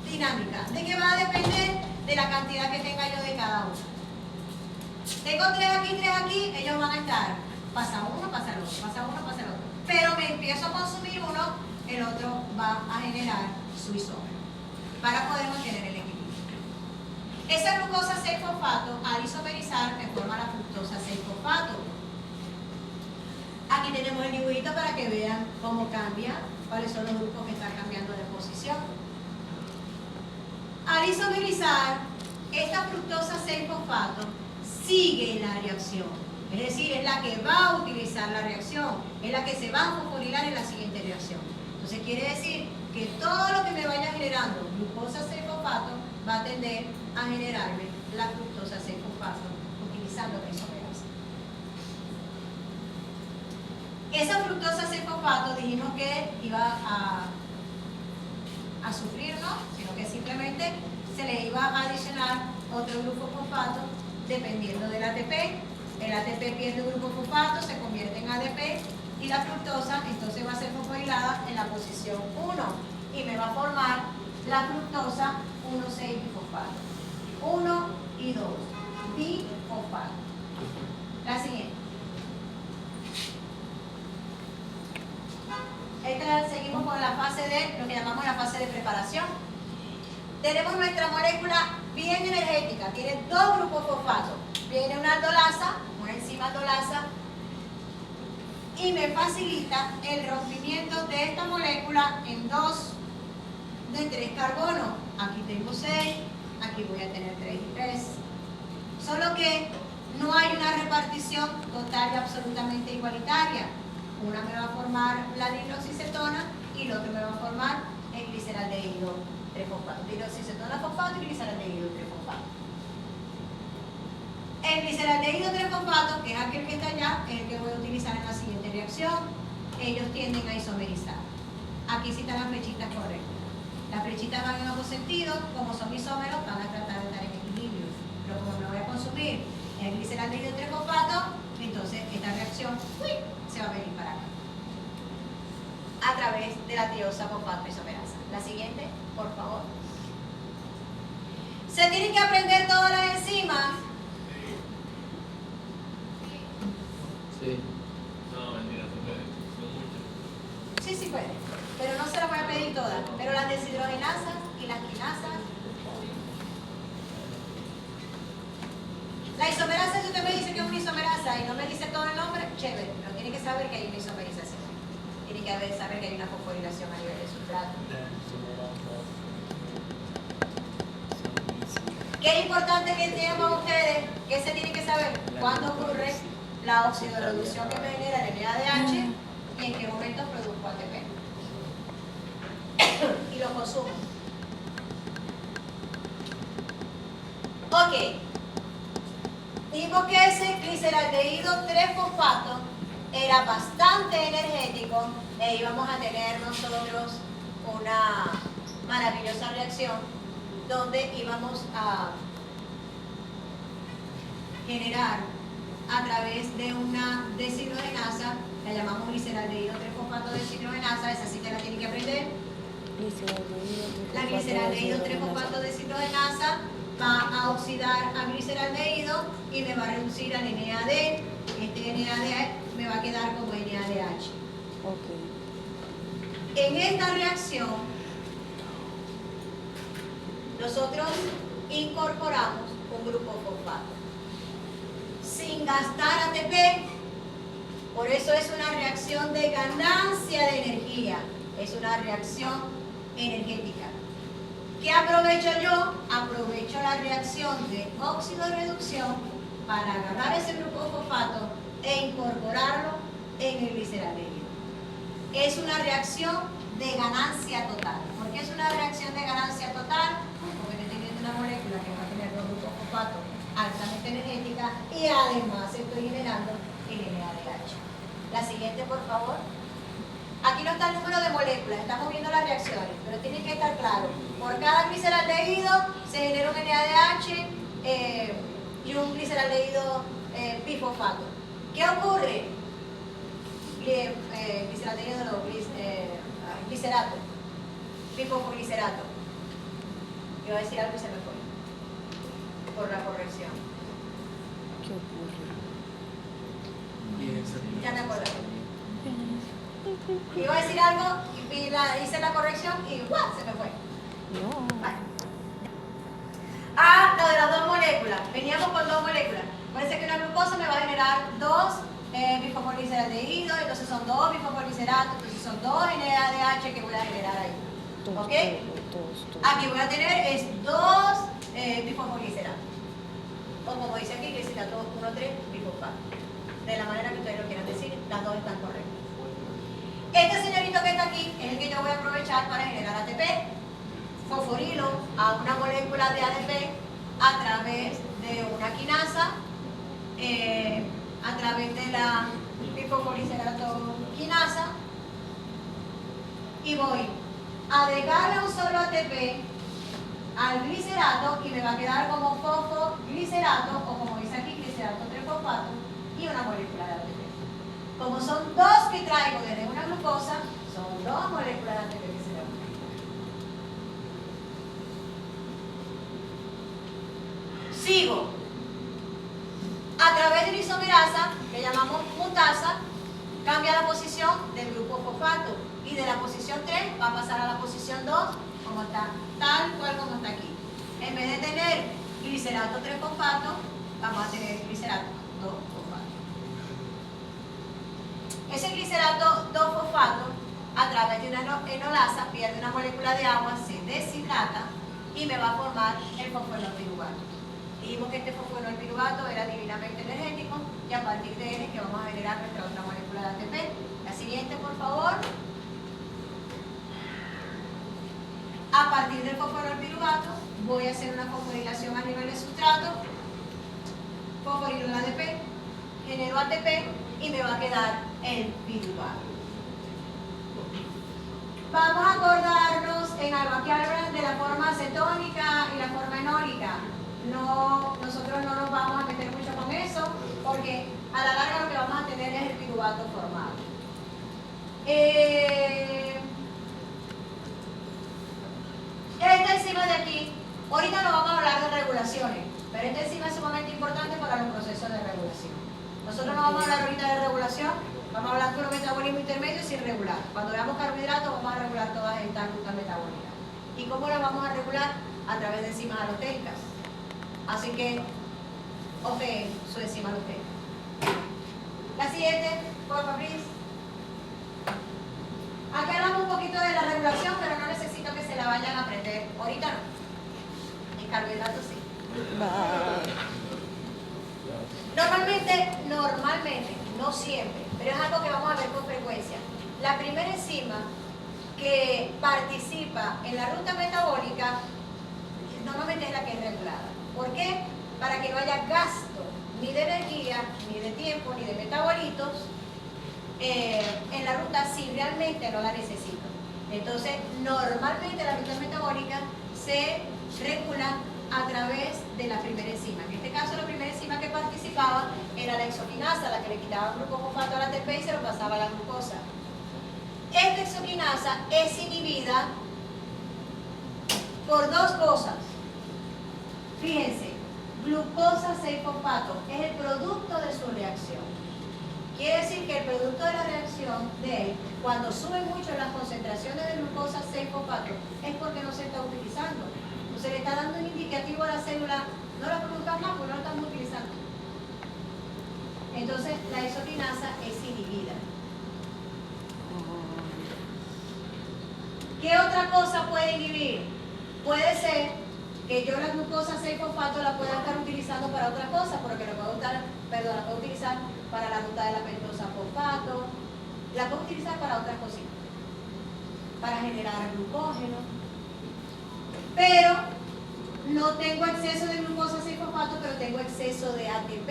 dinámica. ¿De qué va a depender? De la cantidad que tenga yo de cada uno. Tengo 3 aquí, ellos van a estar, pasa uno, pasa el otro, pasa uno, pasa el otro. Pero me empiezo a consumir uno, el otro va a generar su isómero, para poder mantener el equilibrio. Esa glucosa 6-fosfato, al isomerizar, me forma la fructosa 6-fosfato. Aquí tenemos el dibujito para que vean cómo cambia, cuáles son los grupos que están cambiando de posición. Al isomerizar, esta fructosa 6-fosfato sigue la reacción, es decir, es la que va a utilizar la reacción, es la que se va a fosforilar en la siguiente reacción. Entonces quiere decir que todo lo que me vaya generando glucosa 6-fosfato va a tender a generarme la fructosa 6-fosfato utilizando la isomerasa. Esa fructosa 6-fosfato dijimos que iba a sufrir, ¿no? Sino que simplemente se le iba a adicionar otro grupo fosfato dependiendo del ATP. El ATP pierde un grupo fosfato, se convierte en ADP y la fructosa entonces va a ser fosforilada en la posición 1 y me va a formar la fructosa 1,6-bifosfato. 1 y 2, bifosfato. La siguiente. Seguimos con la fase de lo que llamamos la fase de preparación. Tenemos nuestra molécula bien energética, tiene dos grupos fosfatos. Viene una aldolasa, una enzima aldolasa, y me facilita el rompimiento de esta molécula en dos de 3 carbonos. Aquí tengo 6, aquí voy a tener 3 y 3. Solo que no hay una repartición total y absolutamente igualitaria. Una me va a formar la dihidroxicetona y la otra me va a formar el gliceraldehído 3-fosfato. Dihidroxicetona fosfato y gliceraldehído 3-fosfato. El gliceraldehído 3-fosfato, que es aquel que está allá, es el que voy a utilizar en la siguiente reacción. Ellos tienden a isomerizar. Aquí sí están las flechitas correctas. Las flechitas van en ambos sentidos, como son isómeros, van a tratar de estar en equilibrio. Pero como me voy a consumir el gliceraldehído 3-fosfato, entonces esta reacción se va a venir para acá a través de la tiosa fosfato isomerasa. La siguiente, por favor. Se tienen que aprender todas las enzimas. Sí. No, mentira, no puede. Son muchas. Sí, sí puede, pero no se las voy a pedir todas. Pero las deshidrogenasas y las quinasas. La isomerasa, si usted me dice que es una isomerasa y no me dice todo el nombre, chévere, pero tiene que saber que hay una isomerización. Tiene que saber que hay una fosforilación a nivel de sustrato. ¿Qué es importante que entiendan ustedes? ¿Qué se tienen que saber? ¿Cuándo ocurre la oxidorreducción que me genera el NADH y en qué momento produzco ATP? Y lo consumo. Ok. Dijimos que ese gliceraldehído 3-fosfato era bastante energético e íbamos a tener nosotros una maravillosa reacción donde íbamos a generar a través de una deshidrogenasa, la llamamos gliceraldehído 3-fosfato deshidrogenasa, esa sí te la tienen que aprender. La gliceraldehído 3-fosfato deshidrogenasa va a oxidar a gliceraldehído y me va a reducir al NAD. Este NAD me va a quedar como NADH. Ok. En esta reacción, nosotros incorporamos un grupo fosfato sin gastar ATP. Por eso es una reacción de ganancia de energía. Es una reacción energética. ¿Qué aprovecho yo? Aprovecho la reacción de óxido-reducción para agarrar ese grupo fosfato e incorporarlo en el gliceraldehído. Es una reacción de ganancia total. ¿Por qué es una reacción de ganancia total? Porque estoy teniendo una molécula que va a tener dos grupos fosfatos altamente energética y además estoy generando el NADH. La siguiente, por favor. Aquí no está el número de moléculas, estamos viendo las reacciones, pero tiene que estar claro. Por cada gliceraldehído se genera un NADH y un gliceraldehído bifosfato. ¿Qué ocurre? Gliceraldehído no, glicerato, bifosfoglicerato. Iba a decir algo y se me fue por la corrección. ¿Qué ocurre? Ya me acordé. Iba a decir algo y hice la corrección y ¡guau! Se me fue. No. Vale. Ah, lo de las dos moléculas. Veníamos con dos moléculas. Parece que una glucosa me va a generar dos bifosfoglicerato, entonces son dos bifosfoliceratos, entonces son dos NADH que voy a generar ahí. ¿Ok? Aquí voy a tener es dos bifosfoliceratos. O como dice aquí, glicerato 1,3 bifosfato. De la manera que ustedes lo quieran decir, las dos están correctas. Este señorito que está aquí es el que yo voy a aprovechar para generar ATP. Fosforilo a una molécula de ADP a través de una quinasa, a través de la bifosfolicerato quinasa, y voy a agregarle un solo ATP al glicerato y me va a quedar como fosfoglicerato, o como dice aquí, glicerato 3-fosfato, y una molécula de ATP. Como son dos que traigo desde una glucosa, son dos moléculas de ATP que se le unen. Sigo. A través de una isomerasa, que llamamos mutasa, cambia la posición del grupo fosfato. Y de la posición 3 va a pasar a la posición 2, como está, tal cual como está aquí. En vez de tener glicerato 3-fosfato, vamos a tener glicerato 2-fosfato. Ese glicerato 2-fosfato, a través de una enolasa, pierde una molécula de agua, se deshidrata y me va a formar el fosfonolpiruvato. Dijimos que este fosfonolpiruvato era divinamente energético y a partir de él es que vamos a generar nuestra otra molécula de ATP. La siguiente, por favor. A partir del fosfonolpiruvato voy a hacer una fosforilación a nivel de sustrato, fosforilo el ADP, genero ATP y me va a quedar el piruvato. Vamos a acordarnos en Alba-Calvert de la forma cetónica y la forma enólica. No, nosotros no nos vamos a meter mucho con eso porque a la larga lo que vamos a tener es el piruvato formado. Esta enzima de aquí, ahorita no vamos a hablar de regulaciones, pero esta enzima es sumamente importante para los procesos de regulación. Nosotros no vamos a hablar ahorita de regulación, vamos a hablar puro metabolismo intermedio sin regular. Cuando veamos carbohidratos vamos a regular todas estas rutas metabólicas. ¿Y cómo las vamos a regular? A través de enzimas alotéricas. Así que, opeen su enzima alotérica. La siguiente, por favor, please. Aquí hablamos un poquito de la regulación, pero no necesito que se la vayan a aprender. Ahorita no. En carbohidratos sí. Normalmente, no siempre, pero es algo que vamos a ver con frecuencia. La primera enzima que participa en la ruta metabólica normalmente es la que es regulada. ¿Por qué? Para que no haya gasto ni de energía, ni de tiempo, ni de metabolitos en la ruta si realmente no la necesito. Entonces, normalmente la ruta metabólica se regula a través de la primera enzima. En este caso, la primera enzima que participaba era la exoquinasa, la que le quitaba el grupo fosfato al ATP y se lo pasaba a la glucosa. Esta exoquinasa es inhibida por dos cosas. Fíjense, glucosa 6-fosfato es el producto de su reacción. Quiere decir que el producto de la reacción de él, cuando suben mucho las concentraciones de glucosa 6-fosfato, es porque no se está utilizando. Entonces le está dando un indicativo a la célula, no la produzcan más porque no la estamos utilizando. Entonces la exoquinasa es inhibida. ¿Qué otra cosa puede inhibir? Puede ser que yo la glucosa 6-fosfato la pueda estar utilizando para otra cosa, porque la puedo utilizar para la ruta de la pentosa fosfato, la puedo utilizar para otras cositas, para generar glucógeno. Pero no tengo exceso de glucosa 6-fosfato, pero tengo exceso de ATP.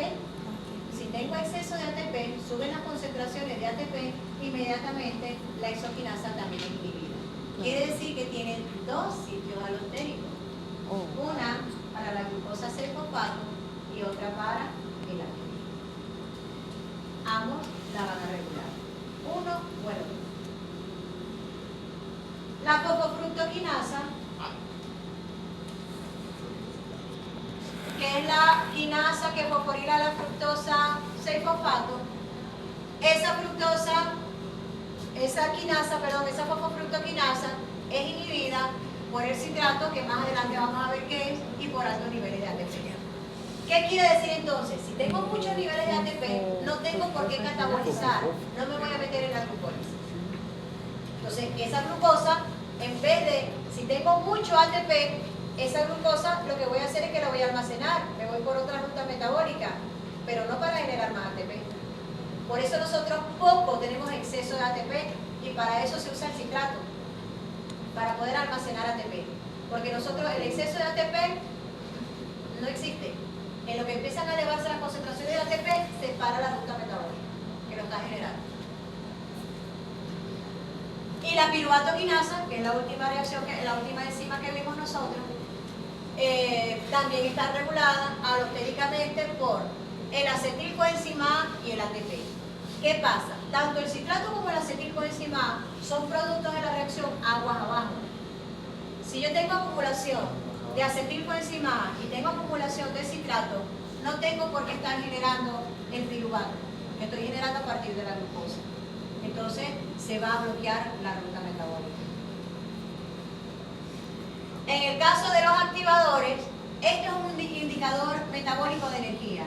Si tengo exceso de ATP, suben las concentraciones de ATP, inmediatamente la exoquinasa también es inhibida. Quiere decir que tienen dos sitios alostéricos. Una para la glucosa 6-fosfato y otra para el ATP. Ambos la van a regular. Uno o el otro. La fosfofructoquinasa, que es la quinasa que fosforila la fructosa 6-fosfato, esa fosfofructoquinasa es inhibida por el citrato, que más adelante vamos a ver qué es, y por altos niveles de ATP. ¿Qué quiere decir entonces? Si tengo muchos niveles de ATP, no tengo por qué catabolizar, no me voy a meter en la glucólisis. Entonces, esa glucosa, en vez de, si tengo mucho ATP, esa glucosa lo que voy a hacer es que la voy a almacenar, me voy por otra ruta metabólica, pero no para generar más ATP. Por eso nosotros poco tenemos exceso de ATP y para eso se usa el citrato, para poder almacenar ATP. Porque nosotros el exceso de ATP no existe. En lo que empiezan a elevarse las concentraciones de ATP, se para la ruta metabólica que lo está generando. Y la piruvato quinasa, que es la última reacción, la última enzima que vimos nosotros, también está regulada alostéricamente por el acetilcoenzima A y el ATP. ¿Qué pasa? Tanto el citrato como el acetilcoenzima A son productos de la reacción aguas abajo. Si yo tengo acumulación de acetilcoenzima A y tengo acumulación de citrato, no tengo por qué estar generando el piruvato, que estoy generando a partir de la glucosa. Entonces se va a bloquear la ruta metabólica. En el caso de los activadores, este es un indicador metabólico de energía.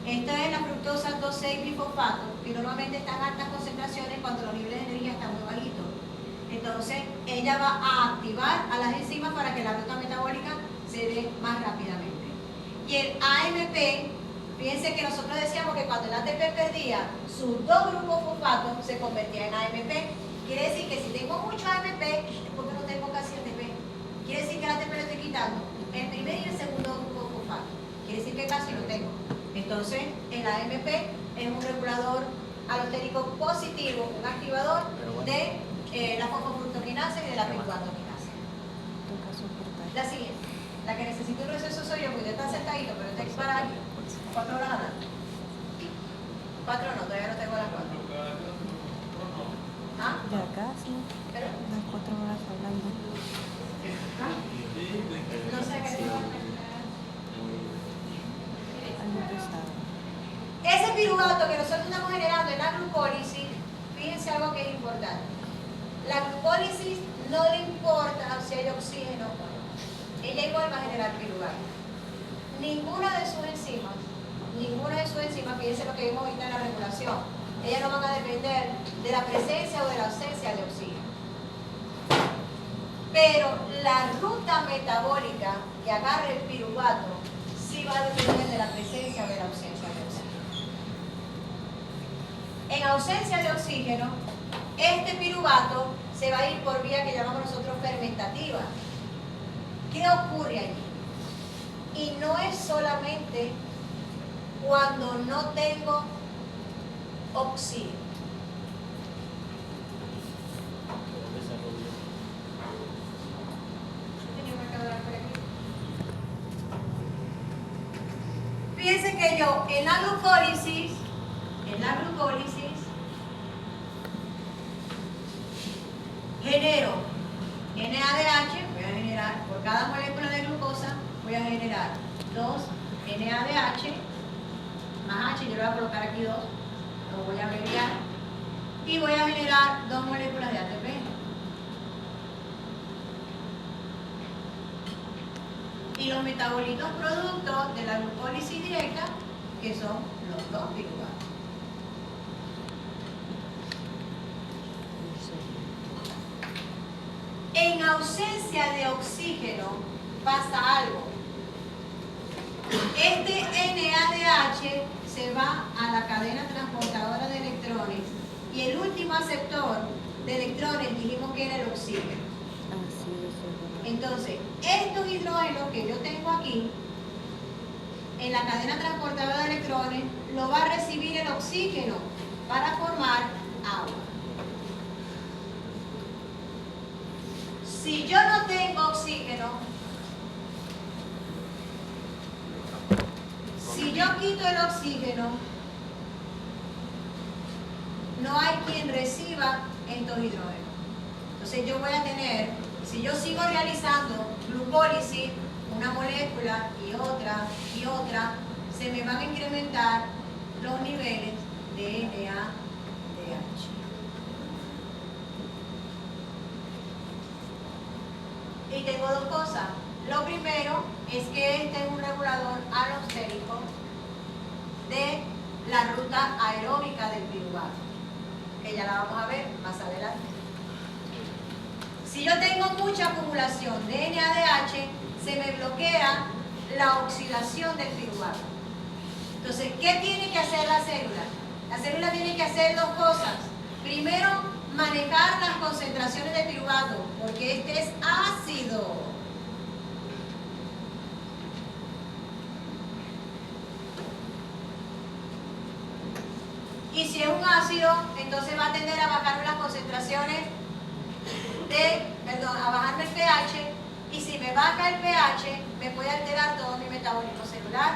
Esto es la fructosa 2,6-bifosfato, que normalmente está en altas concentraciones cuando los niveles de energía están muy bajitos. Entonces, ella va a activar a las enzimas para que la ruta metabólica se dé más rápidamente. Y el AMP, fíjense que nosotros decíamos que cuando el ATP perdía sus dos grupos fosfatos, se convertía en AMP. Quiere decir que si tengo mucho AMP, es porque no tengo casi ATP. Quiere decir que el ATP lo estoy quitando el primer y el segundo grupo fosfato. Quiere decir que casi lo tengo. Entonces, el AMP es un regulador alostérico positivo, un activador de la fosfofructoquinasa y de la piruvato-quinasa. La siguiente, la que necesito un receso soy yo, porque ya está sentadito, pero está aquí para aquí. 4 horas hablando. 4 no, todavía no tengo las 4. ¿Ah? Ya casi. ¿Pero? Las 4 horas hablando. ¿Ah? No sé qué tengo. Algo pesado. Ese piruvato que nosotros estamos generando en la glucólisis, fíjense algo que es importante. La glucólisis no le importa si hay oxígeno o no. Ella igual va a generar piruvato. Ninguna de sus enzimas, fíjense lo que vimos ahorita en la regulación, ellas no van a depender de la presencia o de la ausencia de oxígeno. Pero la ruta metabólica que agarre el piruvato sí va a depender de la presencia o de la ausencia de oxígeno. En ausencia de oxígeno, este piruvato se va a ir por vía que llamamos nosotros fermentativa. ¿Qué ocurre allí? Y no es solamente cuando no tengo oxígeno. Fíjense que yo en la glucólisis, genero NADH, voy a generar, por cada molécula de glucosa, voy a generar 2 NADH, más H, yo le voy a colocar aquí 2, lo voy a abreviar, y voy a generar 2 moléculas de ATP. Y los metabolitos productos de la glucólisis directa, que son los 2 piruvatos. En ausencia de oxígeno pasa algo. Este NADH se va a la cadena transportadora de electrones y el último aceptor de electrones dijimos que era el oxígeno. Así es. Entonces, estos hidrógenos que yo tengo aquí, en la cadena transportadora de electrones, lo va a recibir el oxígeno para formar agua. Si yo no tengo oxígeno, si yo quito el oxígeno, no hay quien reciba estos hidrógenos. Entonces yo voy a tener, si yo sigo realizando glucólisis, una molécula y otra, se me van a incrementar los niveles de NADH. Y tengo dos cosas. Lo primero es que este es un regulador alostérico de la ruta aeróbica del piruvato, que ya la vamos a ver más adelante. Si yo tengo mucha acumulación de NADH, se me bloquea la oxidación del piruvato. Entonces, ¿qué tiene que hacer la célula? La célula tiene que hacer dos cosas. Primero, manejar las concentraciones de piruvato, porque este es ácido. Y si es un ácido, entonces va a tender a bajar las concentraciones a bajarme el pH, y si me baja el pH, me puede alterar todo mi metabolismo celular.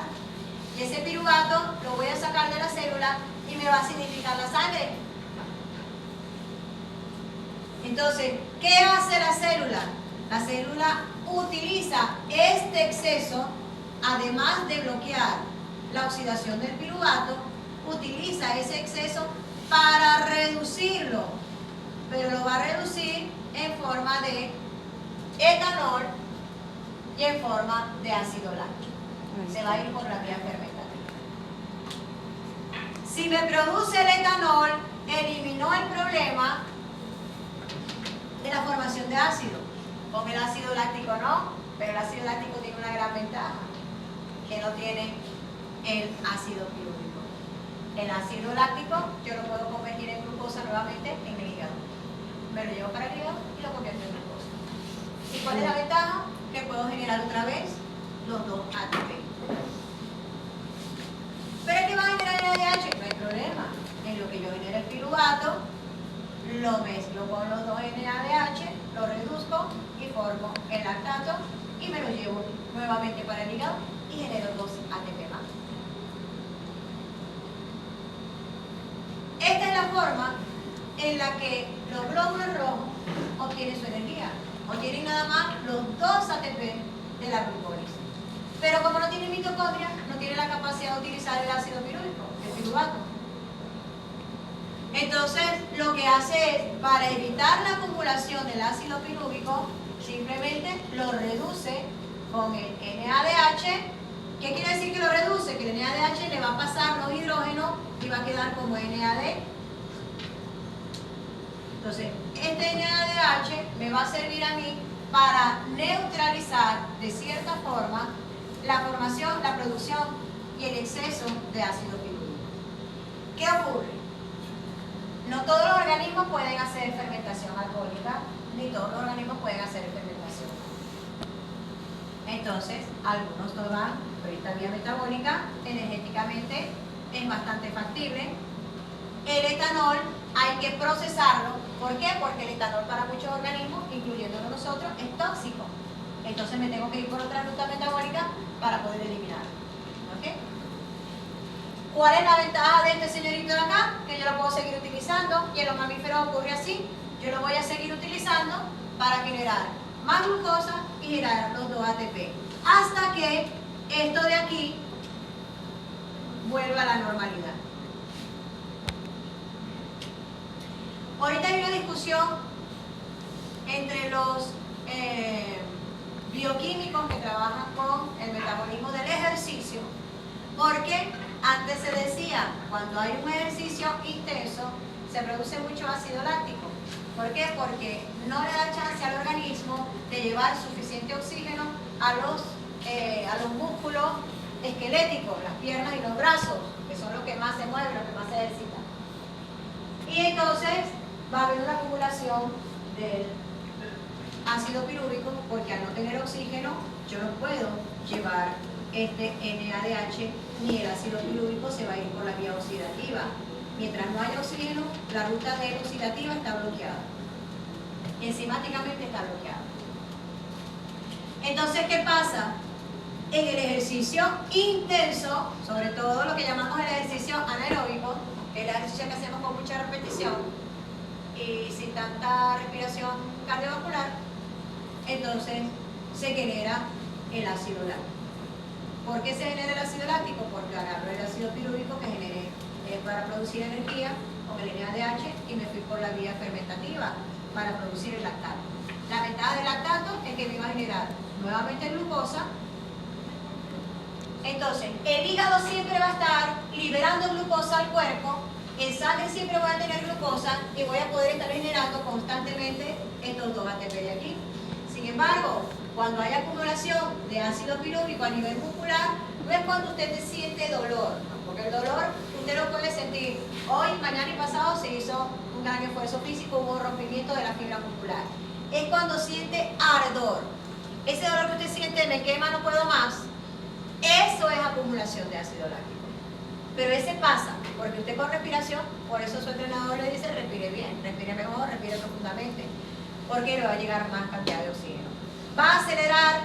Y ese piruvato lo voy a sacar de la célula y me va a acidificar la sangre. Entonces, ¿qué hace la célula? La célula utiliza este exceso, además de bloquear la oxidación del piruvato, utiliza ese exceso para reducirlo, pero lo va a reducir en forma de etanol y en forma de ácido láctico. Se va a ir por la vía fermentativa. Si me produce el etanol, eliminó el problema de la formación de ácido. Con el ácido láctico no, pero el ácido láctico tiene una gran ventaja que no tiene el ácido pirúvico. El ácido láctico yo lo puedo convertir en glucosa nuevamente en el hígado. Me lo llevo para el hígado y lo convierto en glucosa. ¿Y cuál es la ventaja? Que puedo generar otra vez los dos ATP. ¿Pero es que va a generar el NADH? No hay problema. En lo que yo genero el piruvato, lo mezclo con los dos NADH, lo reduzco y formo el lactato y me lo llevo nuevamente para el hígado y genero dos ATP más. Esta es la forma en la que los glóbulos rojos obtienen su energía. Obtienen nada más los dos ATP de la glucólisis. Pero como no tiene mitocondria, no tiene la capacidad de utilizar el ácido pirúvico, el piruvato. Entonces, lo que hace es, para evitar la acumulación del ácido pirúvico, simplemente lo reduce con el NADH. ¿Qué quiere decir que lo reduce? Que el NADH le va a pasar los hidrógenos y va a quedar como NAD. Entonces, este NADH me va a servir a mí para neutralizar de cierta forma la formación, la producción y el exceso de ácido pirúvico. ¿Qué ocurre? No todos los organismos pueden hacer fermentación alcohólica, ni todos los organismos pueden hacer fermentación. Entonces, algunos toman por esta vía metabólica, energéticamente es bastante factible. El etanol hay que procesarlo. ¿Por qué? Porque el etanol para muchos organismos, incluyéndonos nosotros, es tóxico. Entonces me tengo que ir por otra ruta metabólica para poder eliminarlo. ¿Ok? ¿Cuál es la ventaja de este señorito de acá? Que yo lo puedo seguir utilizando y en los mamíferos ocurre así. Yo lo voy a seguir utilizando para generar más glucosa y generar los dos ATP. Hasta que esto de aquí vuelva a la normalidad. Ahorita hay una discusión entre los bioquímicos que trabajan con el metabolismo del ejercicio, porque antes se decía, cuando hay un ejercicio intenso, se produce mucho ácido láctico. ¿Por qué? Porque no le da chance al organismo de llevar suficiente oxígeno a los músculos esqueléticos, las piernas y los brazos, que son los que más se mueven, los que más se ejercitan. Y entonces va a haber una acumulación del ácido pirúvico, porque al no tener oxígeno yo no puedo llevar este NADH, ni el ácido pirúvico se va a ir por la vía oxidativa. Mientras no haya oxígeno, la ruta del oxidativa está bloqueada. Enzimáticamente está bloqueada. Entonces, ¿qué pasa? En el ejercicio intenso, sobre todo lo que llamamos el ejercicio anaeróbico, que es el ejercicio que hacemos con mucha repetición y sin tanta respiración cardiovascular, entonces se genera el ácido láctico. ¿Por qué se genera el ácido láctico? Porque agarro el ácido pirúvico que generé para producir energía con el NADH y me fui por la vía fermentativa para producir el lactato. La ventaja del lactato es que me va a generar nuevamente glucosa. Entonces, el hígado siempre va a estar liberando glucosa al cuerpo, en sangre siempre voy a tener glucosa y voy a poder estar generando constantemente estos dos ATP de aquí. Sin embargo, cuando hay acumulación de ácido pirúvico a nivel muscular, no es cuando usted siente dolor, porque el dolor usted lo puede sentir hoy, mañana y pasado se hizo un gran esfuerzo físico, hubo rompimiento de la fibra muscular. Es cuando siente ardor. Ese dolor que usted siente, me quema, no puedo más, eso es acumulación de ácido láctico. Pero ese pasa, porque usted con respiración, por eso su entrenador le dice respire bien, respire mejor, respire profundamente, porque le va a llegar más cantidad de oxígeno. Va a acelerar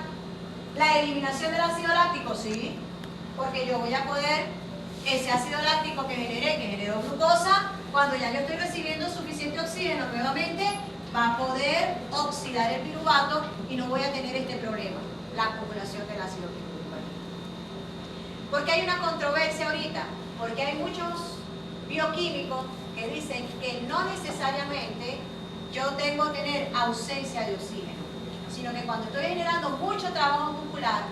La eliminación del ácido láctico, sí, porque yo voy a poder, ese ácido láctico que generó glucosa, cuando ya yo estoy recibiendo suficiente oxígeno nuevamente, va a poder oxidar el piruvato y no voy a tener este problema, la acumulación del ácido pirúvico. Porque hay una controversia ahorita, porque hay muchos bioquímicos que dicen que no necesariamente yo tengo que tener ausencia de oxígeno, sino que cuando estoy generando mucho trabajo muscular,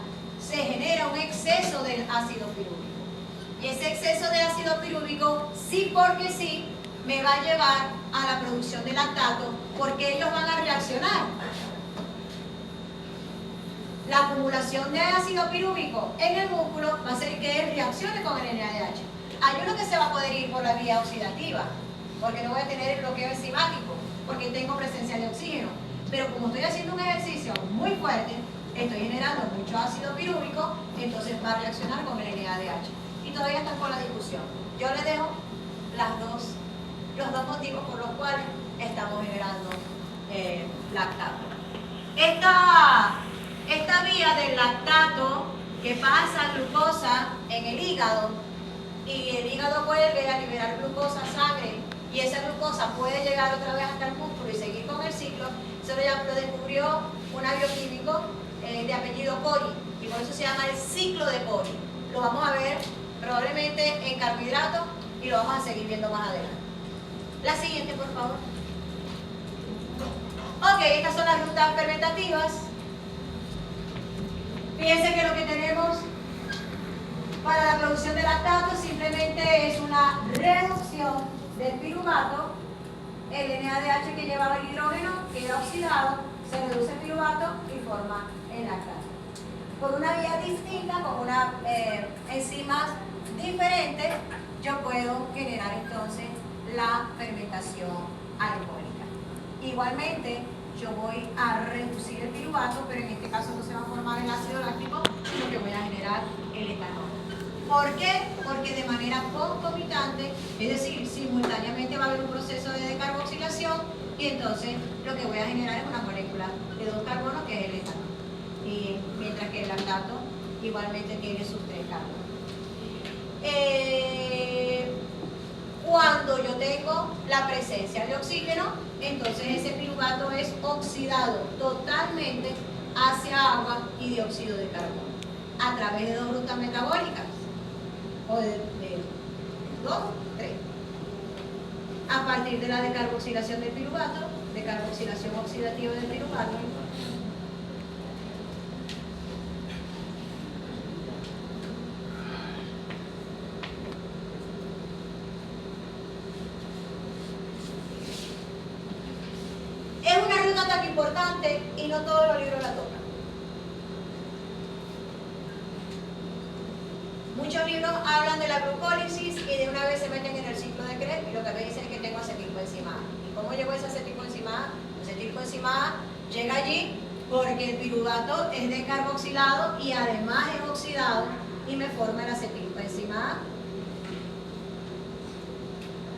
se genera un exceso del ácido pirúvico. Y ese exceso de ácido pirúvico, sí porque sí, me va a llevar a la producción de lactato, porque ellos van a reaccionar. La acumulación de ácido pirúvico en el músculo va a hacer que él reaccione con el NADH. Hay uno que se va a poder ir por la vía oxidativa, porque no voy a tener el bloqueo enzimático, porque tengo presencia de oxígeno. Pero como estoy haciendo un ejercicio muy fuerte, estoy generando mucho ácido pirúvico, entonces va a reaccionar con el NADH. Y todavía están con la discusión. Yo les dejo los dos motivos por los cuales estamos generando lactato. Esta vía del lactato que pasa glucosa en el hígado y el hígado vuelve a liberar glucosa a sangre y esa glucosa puede llegar otra vez hasta el músculo y seguir con el ciclo, eso lo descubrió una bioquímico de apellido Cori y por eso se llama el ciclo de Cori. Lo vamos a ver probablemente en carbohidratos y lo vamos a seguir viendo más adelante. La siguiente, por favor. Ok, estas son las rutas fermentativas. Fíjense que lo que tenemos para la producción de lactato simplemente es una reducción del piruvato. El NADH que llevaba el hidrógeno queda oxidado, se reduce el piruvato y forma el lactato. Por una vía distinta, con una enzimas diferentes, yo puedo generar entonces la fermentación alcohólica. Igualmente, yo voy a reducir el piruvato, pero en este caso no se va a formar el ácido láctico, sino que voy a generar el etanol. ¿Por qué? Porque de manera concomitante, es decir, simultáneamente va a haber un proceso de decarboxilación y entonces lo que voy a generar es una molécula de 2 carbonos que es el etanol. Y mientras que el lactato igualmente tiene sus 3 carbonos. Cuando yo tengo la presencia de oxígeno, entonces ese piruvato es oxidado totalmente hacia agua y dióxido de carbono a través de 2 rutas metabólicas o de 2, 3 a partir de la decarboxilación del piruvato, decarboxilación oxidativa del piruvato. Es una ruta tan importante y no todos los libros la tocan. Muchos libros hablan de la glucólisis y de una vez se meten en el ciclo de Krebs y lo que me dicen es que tengo acetilcoenzima A. ¿Y cómo llegó esa acetilcoenzima A? La acetilcoenzima A llega allí porque el piruvato es decarboxilado y además es oxidado y me forma la acetilcoenzima A.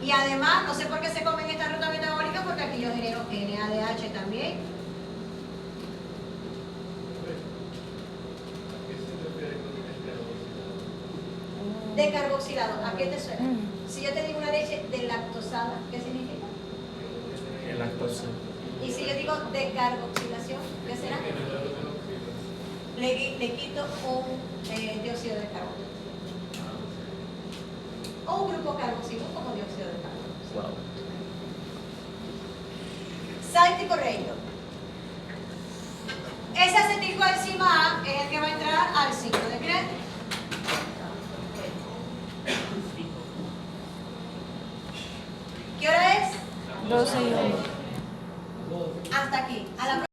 Y además, no sé por qué se comen esta ruta metabólica, porque aquí yo genero NADH también. Decarboxilado, ¿a qué te suena? Si yo te digo una leche delactosada, ¿qué significa? El lactosa. Y si yo digo decarboxilación, ¿qué será? Le quito un dióxido de carbono. O un grupo carboxilo como dióxido de carbono. Wow. Cítrico reino. Ese acetilcoenzima A es el que va a entrar al ciclo de Krebs. ¿Qué hora es? 12 y 1. Hasta aquí. A la